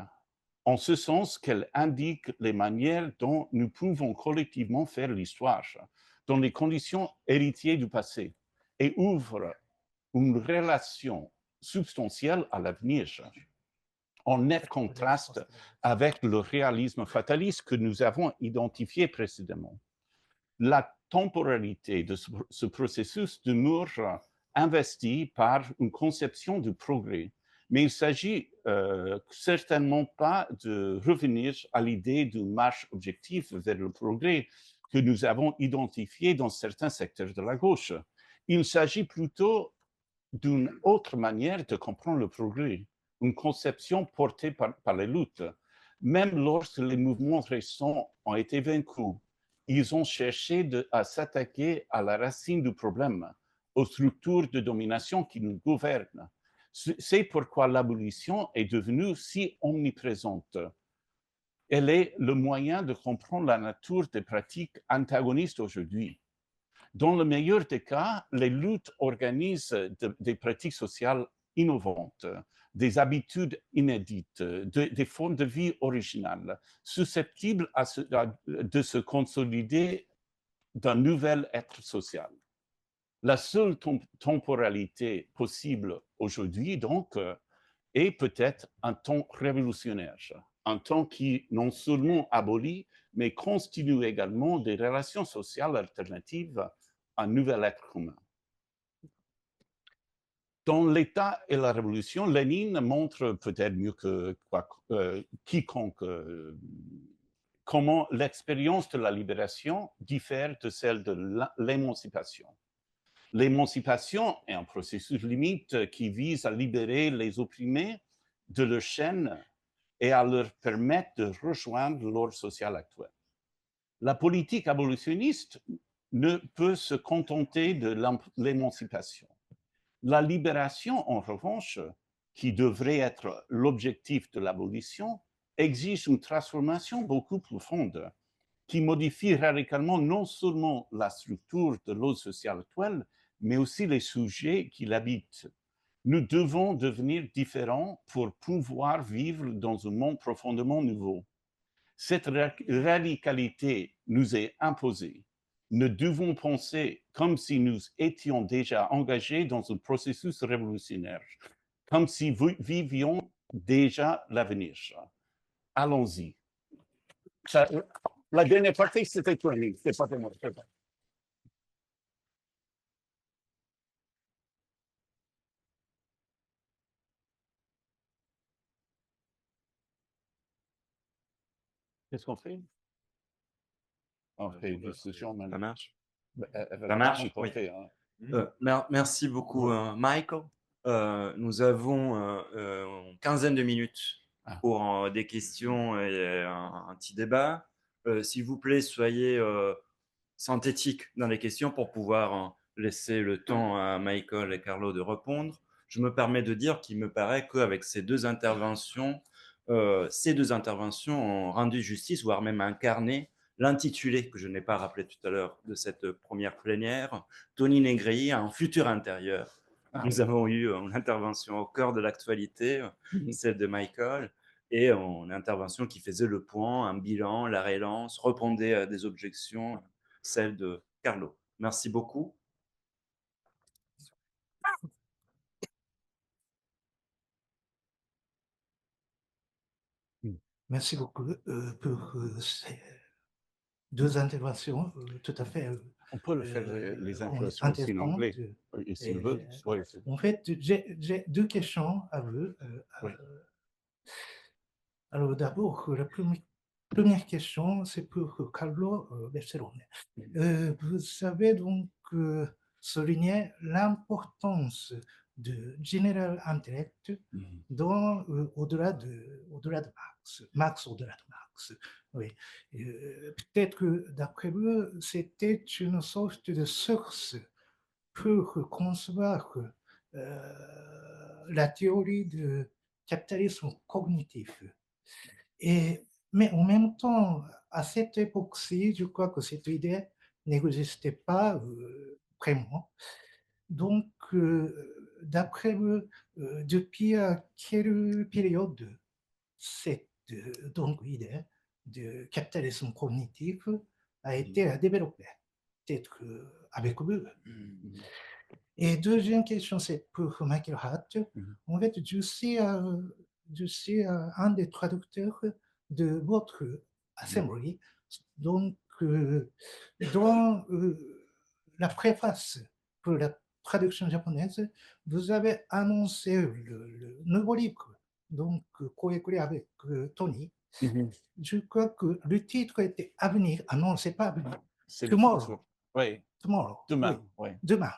C: en ce sens qu'elle indique les manières dont nous pouvons collectivement faire l'histoire, dans les conditions héritières du passé, et ouvre une relation substantielle à l'avenir, en net contraste avec le réalisme fataliste que nous avons identifié précédemment. La temporalité de ce processus demeure investie par une conception du progrès, mais il ne s'agit certainement pas de revenir à l'idée d'une marche objective vers le progrès que nous avons identifié dans certains secteurs de la gauche. Il s'agit plutôt d'une autre manière de comprendre le progrès, une conception portée par les luttes. Même lorsque les mouvements récents ont été vaincus, ils ont cherché à s'attaquer à la racine du problème, aux structures de domination qui nous gouvernent. C'est pourquoi l'abolition est devenue si omniprésente. Elle est le moyen de comprendre la nature des pratiques antagonistes aujourd'hui. Dans le meilleur des cas, les luttes organisent des pratiques sociales innovantes, des habitudes inédites, des formes de vie originales, susceptibles de se consolider d'un nouvel être social. La seule temporalité possible aujourd'hui, donc, est peut-être un temps révolutionnaire, un temps qui non seulement abolit, mais constitue également des relations sociales alternatives à un nouvel être commun. Dans l'État et la Révolution, Lénine montre peut-être mieux que quiconque comment l'expérience de la libération diffère de celle de l'émancipation. L'émancipation est un processus limite qui vise à libérer les opprimés de leur chaîne et à leur permettre de rejoindre l'ordre social actuel. La politique abolitionniste ne peut se contenter de l'émancipation. La libération, en revanche, qui devrait être l'objectif de l'abolition, exige une transformation beaucoup plus profonde qui modifie radicalement non seulement la structure de l'ordre social actuel, mais aussi les sujets qui l'habitent. Nous devons devenir différents pour pouvoir vivre dans un monde profondément nouveau. Cette radicalité nous est imposée. Nous devons penser comme si nous étions déjà engagés dans un processus révolutionnaire, comme si nous vivions déjà l'avenir. Allons-y. La dernière partie, c'était toi, c'est pas moi. Qu'est-ce qu'on fait? On fait une discussion maintenant.
B: Ça marche?
C: Ça
B: marche,
C: oui.
B: Merci beaucoup, Michael. Nous avons une quinzaine de minutes pour des questions et un petit débat. S'il vous plaît, soyez synthétiques dans les questions pour pouvoir laisser le temps à Michael et Carlo de répondre. Je me permets de dire qu'il me paraît qu'avec ces deux interventions ont rendu justice, voire même incarné l'intitulé que je n'ai pas rappelé tout à l'heure de cette première plénière, Tony Negri, un futur intérieur. Nous avons eu une intervention au cœur de l'actualité, celle de Michael, et une intervention qui faisait le point, un bilan, la relance, répondait à des objections, celle de Carlo. Merci beaucoup.
E: Merci beaucoup pour ces deux interventions tout à fait
C: On peut le faire les interventions aussi en anglais, s'il veut.
E: En fait, j'ai deux questions à vous. Alors d'abord, la première question, c'est pour Carlo Bersellone. Vous avez donc souligné l'importance de général intellect dont au-delà de Marx, Marx au-delà de Marx. Oui. Peut-être que d'après vous, c'était une sorte de source pour concevoir la théorie du capitalisme cognitif. Mais en même temps, à cette époque-ci, je crois que cette idée n'existait pas vraiment. Donc, d'après vous, depuis quelle période cette donc, idée de capitalisme cognitif a été développée? Peut-être avec vous. Et deuxième question, c'est pour Michael Hart. En fait, je suis un des traducteurs de votre assembly. Donc, dans la préface pour la traduction japonaise, vous avez annoncé le nouveau livre, donc coécrit avec Tony. Je crois que le titre était Avenir. Ah non, c'est pas Avenir.
D: C'est
E: Tomorrow.
D: Oui,
E: Tomorrow.
D: demain.
E: Oui.
D: Oui.
E: Demain,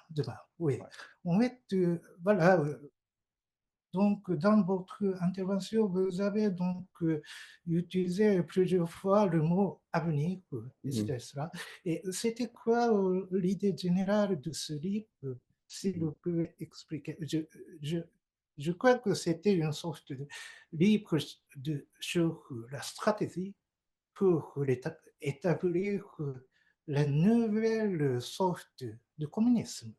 E: oui.
D: Ouais.
E: En fait, voilà. Donc, dans votre intervention, vous avez donc utilisé plusieurs fois le mot avenir, etc. Et c'était quoi l'idée générale de ce livre, si vous pouvez expliquer? Je crois que c'était une sorte de livre sur la stratégie pour établir la nouvelle sorte de communisme.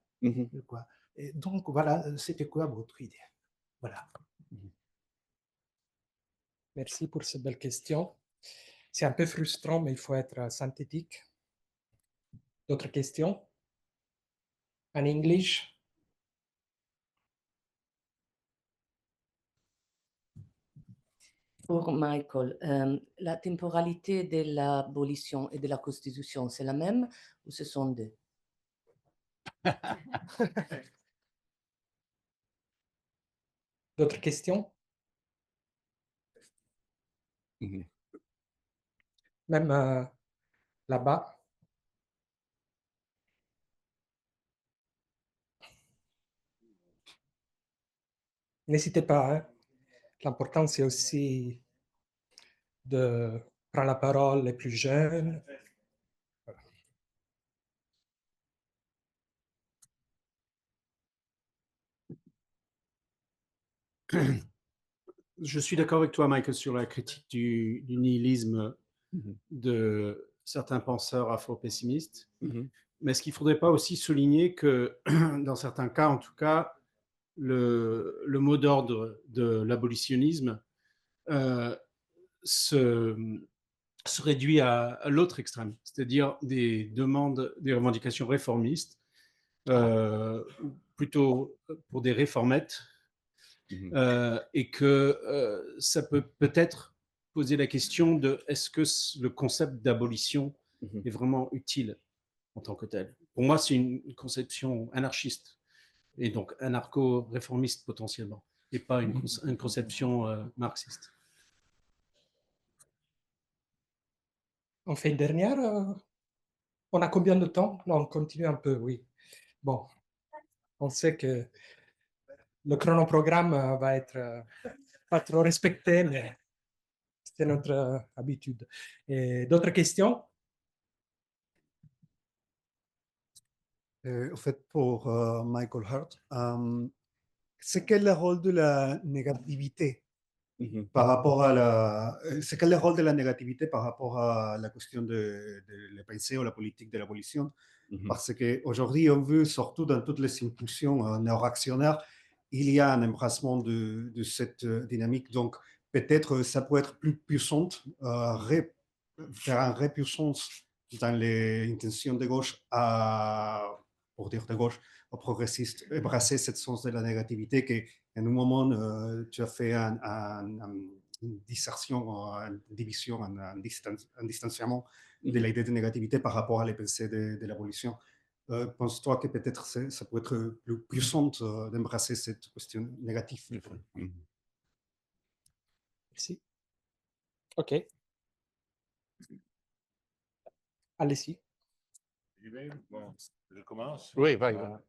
E: Quoi. Et donc, voilà, c'était quoi votre idée? Voilà.
A: Merci pour cette belle question. C'est un peu frustrant, mais il faut être synthétique. D'autres questions? En English?
F: Pour Michael, la temporalité de l'abolition et de la Constitution, c'est la même ou ce sont deux?
A: D'autres questions? Même là-bas? N'hésitez pas. Hein. L'important, c'est aussi de prendre la parole les plus jeunes.
G: Je suis d'accord avec toi, Michael, sur la critique du nihilisme de certains penseurs afro-pessimistes. Mais est-ce qu'il ne faudrait pas aussi souligner que, dans certains cas, en tout cas, le mot d'ordre de l'abolitionnisme se réduit à l'autre extrême, c'est-à-dire des demandes, des revendications réformistes, plutôt pour des réformettes, et que ça peut peut-être poser la question de est-ce que le concept d'abolition est vraiment utile en tant que tel. Pour moi, c'est une conception anarchiste et donc anarcho-réformiste potentiellement, et pas une conception marxiste.
A: On fait une dernière? On a combien de temps? Non, on continue un peu, oui. Bon, on sait que le chronoprogramme va être pas trop respecté, mais c'est notre habitude. D'autres questions?
H: En fait, pour Michael Hart, c'est quel est le rôle de la négativité par rapport à c'est quel est le rôle de la négativité par rapport à la question de la pensée ou la politique de l'abolition? Parce qu'aujourd'hui, on veut, surtout dans toutes les impulsions néo-réactionnaires, il y a un embrassement de cette dynamique. Donc, peut-être ça peut être plus puissante, faire une répuissance dans les intentions de gauche pour dire de gauche, aux progressistes, embrasser cette sens de la négativité qu'à un moment, tu as fait une dissertation, une division, un distanciement de l'idée de négativité par rapport à les pensées de l'abolition. Penses-toi que peut-être ça peut être plus puissant d'embrasser cette question négative?
A: Merci. OK. Allez-y.
C: Bon, je commence.
D: Oui, va.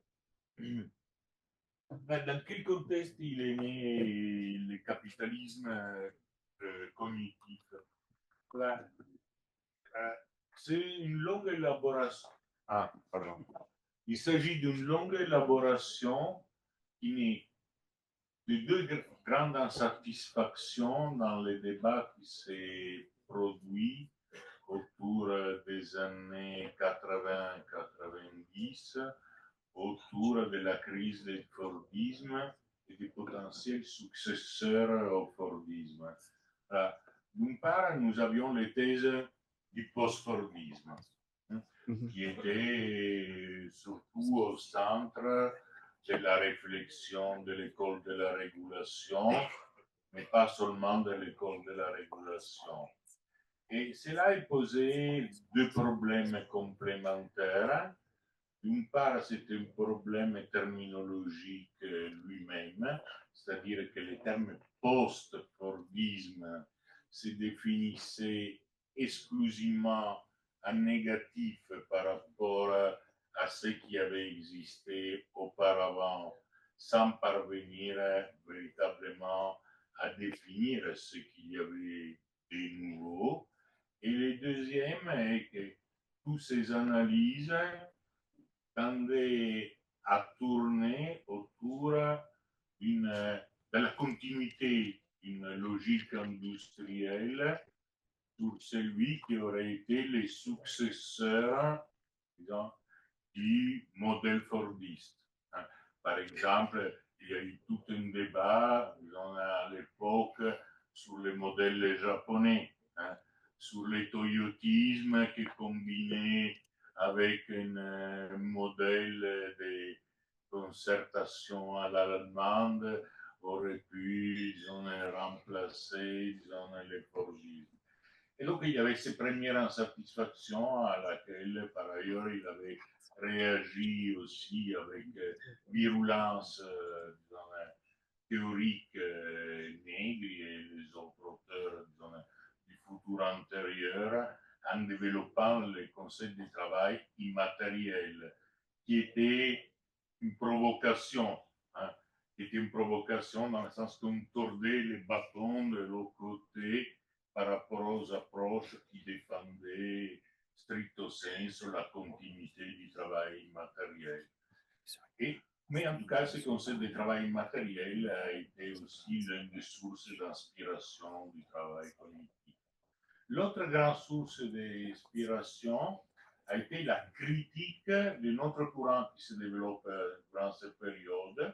C: Dans quel contexte il est né le capitalisme cognitif? Là, c'est une longue élaboration. Ah, pardon. Il s'agit d'une longue élaboration qui naît de deux grandes insatisfactions dans les débats qui s'est produit autour des années 80-90, autour de la crise du Fordisme et des potentiels successeurs au Fordisme. D'une part, nous avions les thèses du post-Fordisme, qui étaient surtout au centre de la réflexion de l'école de la régulation, mais pas seulement de l'école de la régulation. Et cela a posé deux problèmes complémentaires. D'une part, c'est un problème terminologique lui-même, c'est-à-dire que le terme post-Fordisme se définissait exclusivement en négatif par rapport à ce qui avait existé auparavant, sans parvenir véritablement à définir ce qu'il y avait de nouveau. Et le deuxième est que toutes ces analyses tendait à tourner autour de la continuité d'une logique industrielle sur celui qui aurait été les successeurs, disons, du modèle fordiste. Par exemple, il y a eu tout un débat, disons, à l'époque sur les modèles japonais, sur le toyotisme qui combinait avec un modèle de concertation à l'allemande aurait pu, disons, remplacer, disons, le fordisme. Et donc, il y avait ces premières insatisfactions à laquelle, par ailleurs, il avait réagi aussi avec virulence théorique. Negri et les autres auteurs du futur antérieur en développant le concept du travail immatériel, qui était une provocation, qui était une provocation dans le sens qu'on tordait les bâtons de l'autre côté par rapport aux approches qui défendaient stricto sensu la continuité du travail immatériel. Mais en tout cas, ce concept de travail immatériel a été aussi l'une des sources d'inspiration du travail cognitif. L'autre grande source d'inspiration a été la critique de notre courant qui se développe durant cette période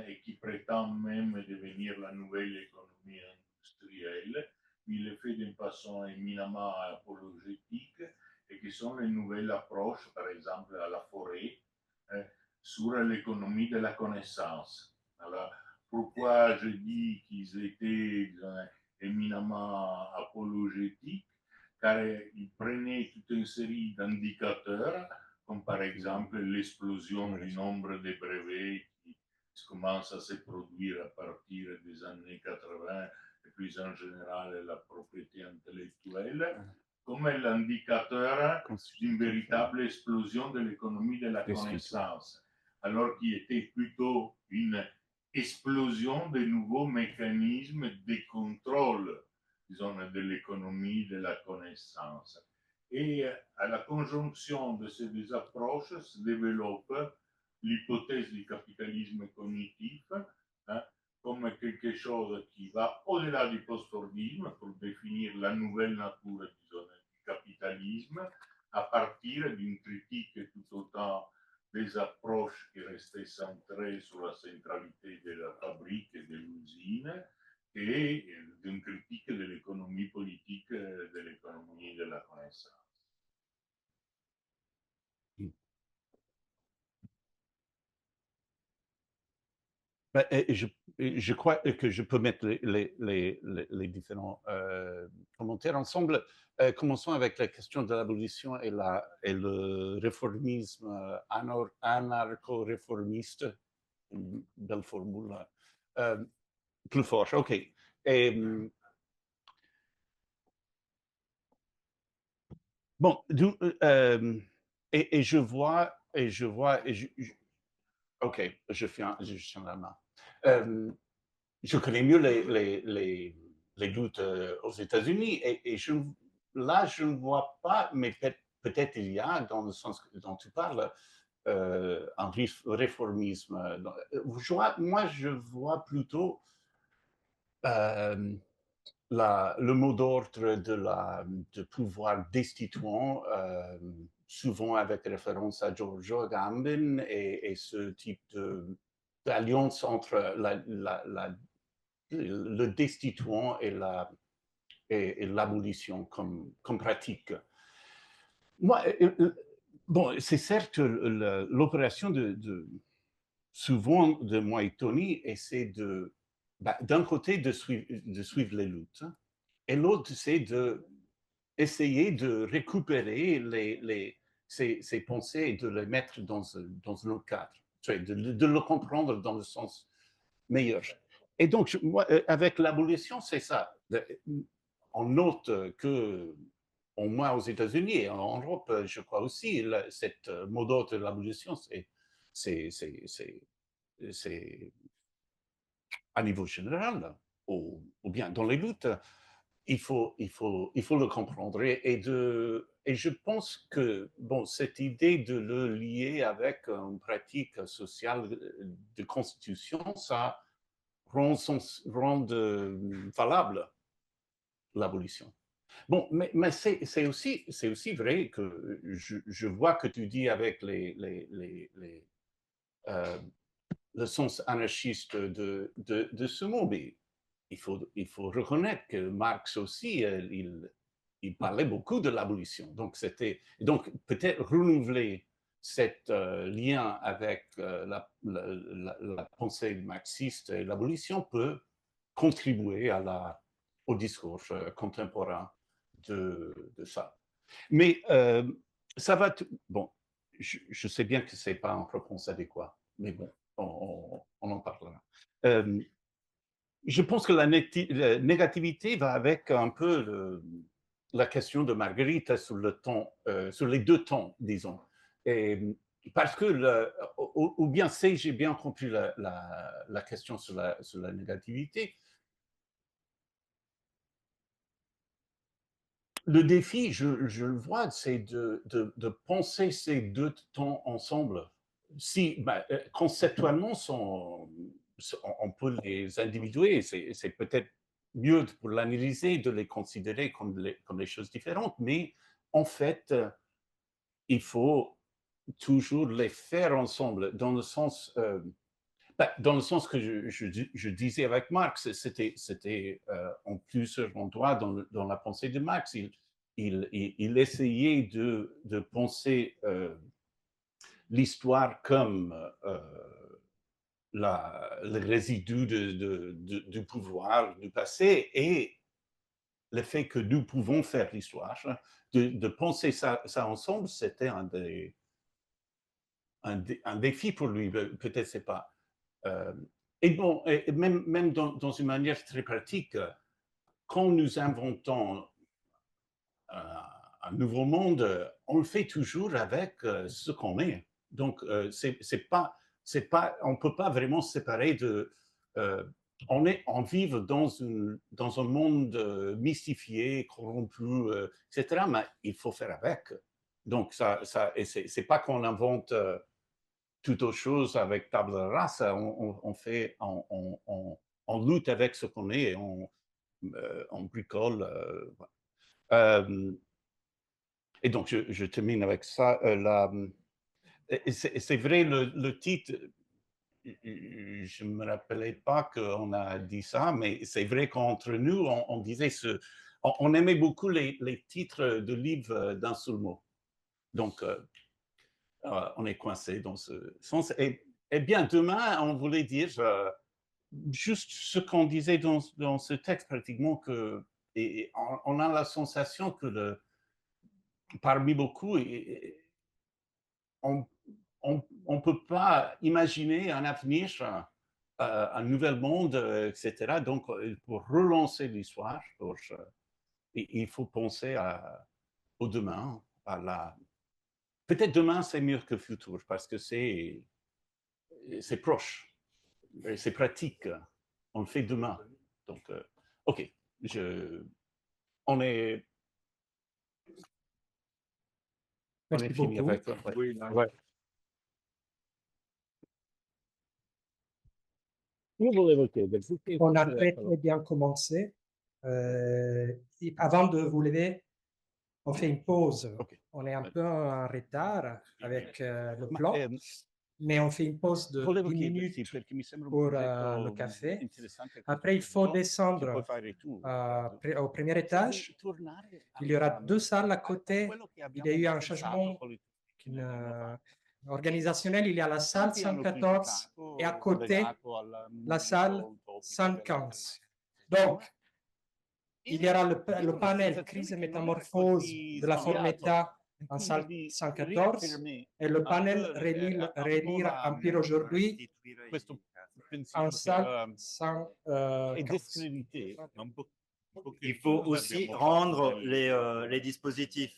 C: et qui prétend même devenir la nouvelle économie industrielle, mais il le fait d'une façon éminemment apologétique et qui sont les nouvelles approches, par exemple à la forêt, sur l'économie de la connaissance. Alors, pourquoi je dis qu'ils étaient, disons, éminemment apologétiques? Car ils prenaient toute une série d'indicateurs, comme par exemple l'explosion du nombre de brevets qui commence à se produire à partir des années 80, et puis en général la propriété intellectuelle, comme l'indicateur d'une véritable explosion de l'économie de la connaissance, alors qu'il était plutôt une explosion de nouveaux mécanismes de contrôle, disons, de l'économie de la connaissance. Et à la conjonction de ces deux approches se développe l'hypothèse du capitalisme cognitif, comme quelque chose qui va au-delà du post-fordisme pour définir la nouvelle nature, disons, du capitalisme à partir d'une critique tout autant des approches qui restaient centrées sur la centralité de la fabrique et de l'usine et d'une critique de l'économie politique, de l'économie de la connaissance.
G: Je crois que je peux mettre les différents commentaires ensemble. Commençons avec la question de l'abolition et le réformisme anarcho-réformiste. Une belle formule. Plus fort, ok. Bon, et je vois,
D: OK, je tiens la main. Je connais mieux les luttes aux États-Unis et là, je ne vois pas, mais peut-être il y a, dans le sens dont tu parles, un réformisme. Moi, je vois plutôt le mot d'ordre de pouvoir destituant, souvent avec référence à Giorgio Agamben et ce type d'alliance entre le destituant et l'abolition comme pratique. Moi, bon, c'est certes l'opération souvent de moi et Tony, et c'est d'un côté de suivre les luttes, et l'autre c'est essayer de récupérer ces pensées et de les mettre dans un autre cadre, de le comprendre dans le sens meilleur. Et donc, moi, avec l'abolition, c'est ça. On note que, au moins aux États-Unis et en Europe, je crois aussi, cette mot d'ordre de l'abolition, c'est à niveau général, ou bien dans les luttes, il faut le comprendre. Et je pense que bon, cette idée de le lier avec une pratique sociale de constitution, ça rend valable l'abolition. Bon, mais c'est aussi vrai que je vois que tu dis avec le sens anarchiste de ce mot, mais il faut reconnaître que Marx aussi, il parlait beaucoup de l'abolition. Donc peut-être renouveler cet lien avec la pensée marxiste et l'abolition peut contribuer au discours contemporain de ça. Mais ça va... Bon, je sais bien que ce n'est pas une réponse adéquate, mais bon, on en parlera. Je pense que la négativité va avec un peu la question de Marguerite sur les deux temps, disons. Et parce que, ou bien j'ai bien compris la question sur la négativité. Le défi, je le vois, c'est de penser ces deux temps ensemble. Si, conceptuellement, on peut les individuer, c'est peut-être mieux pour l'analyser, de les considérer comme les choses différentes, mais en fait, il faut toujours les faire ensemble, dans le sens que je disais avec Marx, c'était en plusieurs endroits dans la pensée de Marx. Il essayait de penser l'histoire comme le résidu du pouvoir du passé et le fait que nous pouvons faire l'histoire. De penser ça ensemble, c'était un défi pour lui. Peut-être c'est pas. Et bon, et même dans une manière très pratique, quand nous inventons un nouveau monde, on le fait toujours avec ce qu'on est. Donc, on ne peut pas vraiment se séparer de... on vit dans un monde mystifié, corrompu, etc., mais il faut faire avec. Donc, c'est pas qu'on invente toute autre chose avec table rasa, on lutte avec ce qu'on est, on bricole. Et donc, je termine avec ça. C'est vrai, le titre, je ne me rappelais pas qu'on a dit ça, mais c'est vrai qu'entre nous, on disait on aimait beaucoup les titres de livres d'un seul mot. Donc, on est coincé dans ce sens. Et bien, demain, on voulait dire juste ce qu'on disait dans ce texte, pratiquement, que et on a la sensation que parmi beaucoup, on ne peut pas imaginer un avenir, un nouvel monde, etc. Donc, pour relancer l'histoire, il faut penser au demain, peut-être demain, c'est mieux que futur, parce que c'est proche, c'est pratique. On le fait demain. Donc, OK, on est
A: Merci
D: fini
A: beaucoup.
D: avec ça. Ouais. Io volevo chiederti che
A: On a
D: forse,
A: très, très bien commencé. Et avant de vous lever, on fait une pause.
D: Ok.
A: On est un peu en retard avec le
D: Ma,
A: plan, mais on fait une pause de
D: volevo
A: 10
D: chiederti,
A: minutes
D: perché mi sembra un
A: pour
D: progetto
A: le café.
D: interessante.
A: Après, il faut
D: che puoi
A: descendre
D: fare tu.
A: au premier étage.
D: Tornare
A: Il y aura 2 salles à côté.
D: quello che
A: Il y a eu un
D: pensato
A: changement
D: politicamente
A: organisationnel. Il y a la salle
D: Tanti hanno
A: 114 et à
D: criticato,
A: côté,
D: legato al
A: la salle
D: movimento utopico
A: 115.
D: dell'internet.
A: Donc, il y aura le
D: Io ho la
A: panel
D: sensazione
A: crise et
D: che non era
A: métamorphose
D: così
A: de la
D: sbagliato,
A: Formetà
D: e
A: en
D: quindi
A: salle
D: di
A: 114
D: riaffermi
A: et le
D: un
A: panel
D: peu,
A: Relire
D: un po'
A: Empire aujourd'hui
D: questo
A: en
D: pensiero
A: salle
D: e
A: 115.
D: descredité
B: Il faut aussi rendre les dispositifs.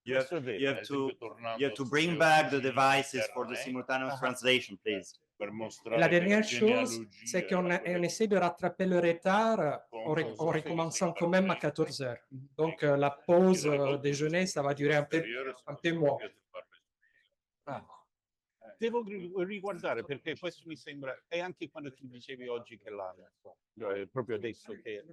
B: You have to bring back the devices for the simultaneous translation, please.
A: Et la dernière chose, c'est qu'on essaie de rattraper le retard en recommençant quand même à 14 heures. Donc, la pause déjeuner, ça va durer un peu moins.
D: Devo riguardare perché questo mi sembra, e anche quando tu dicevi oggi che proprio adesso che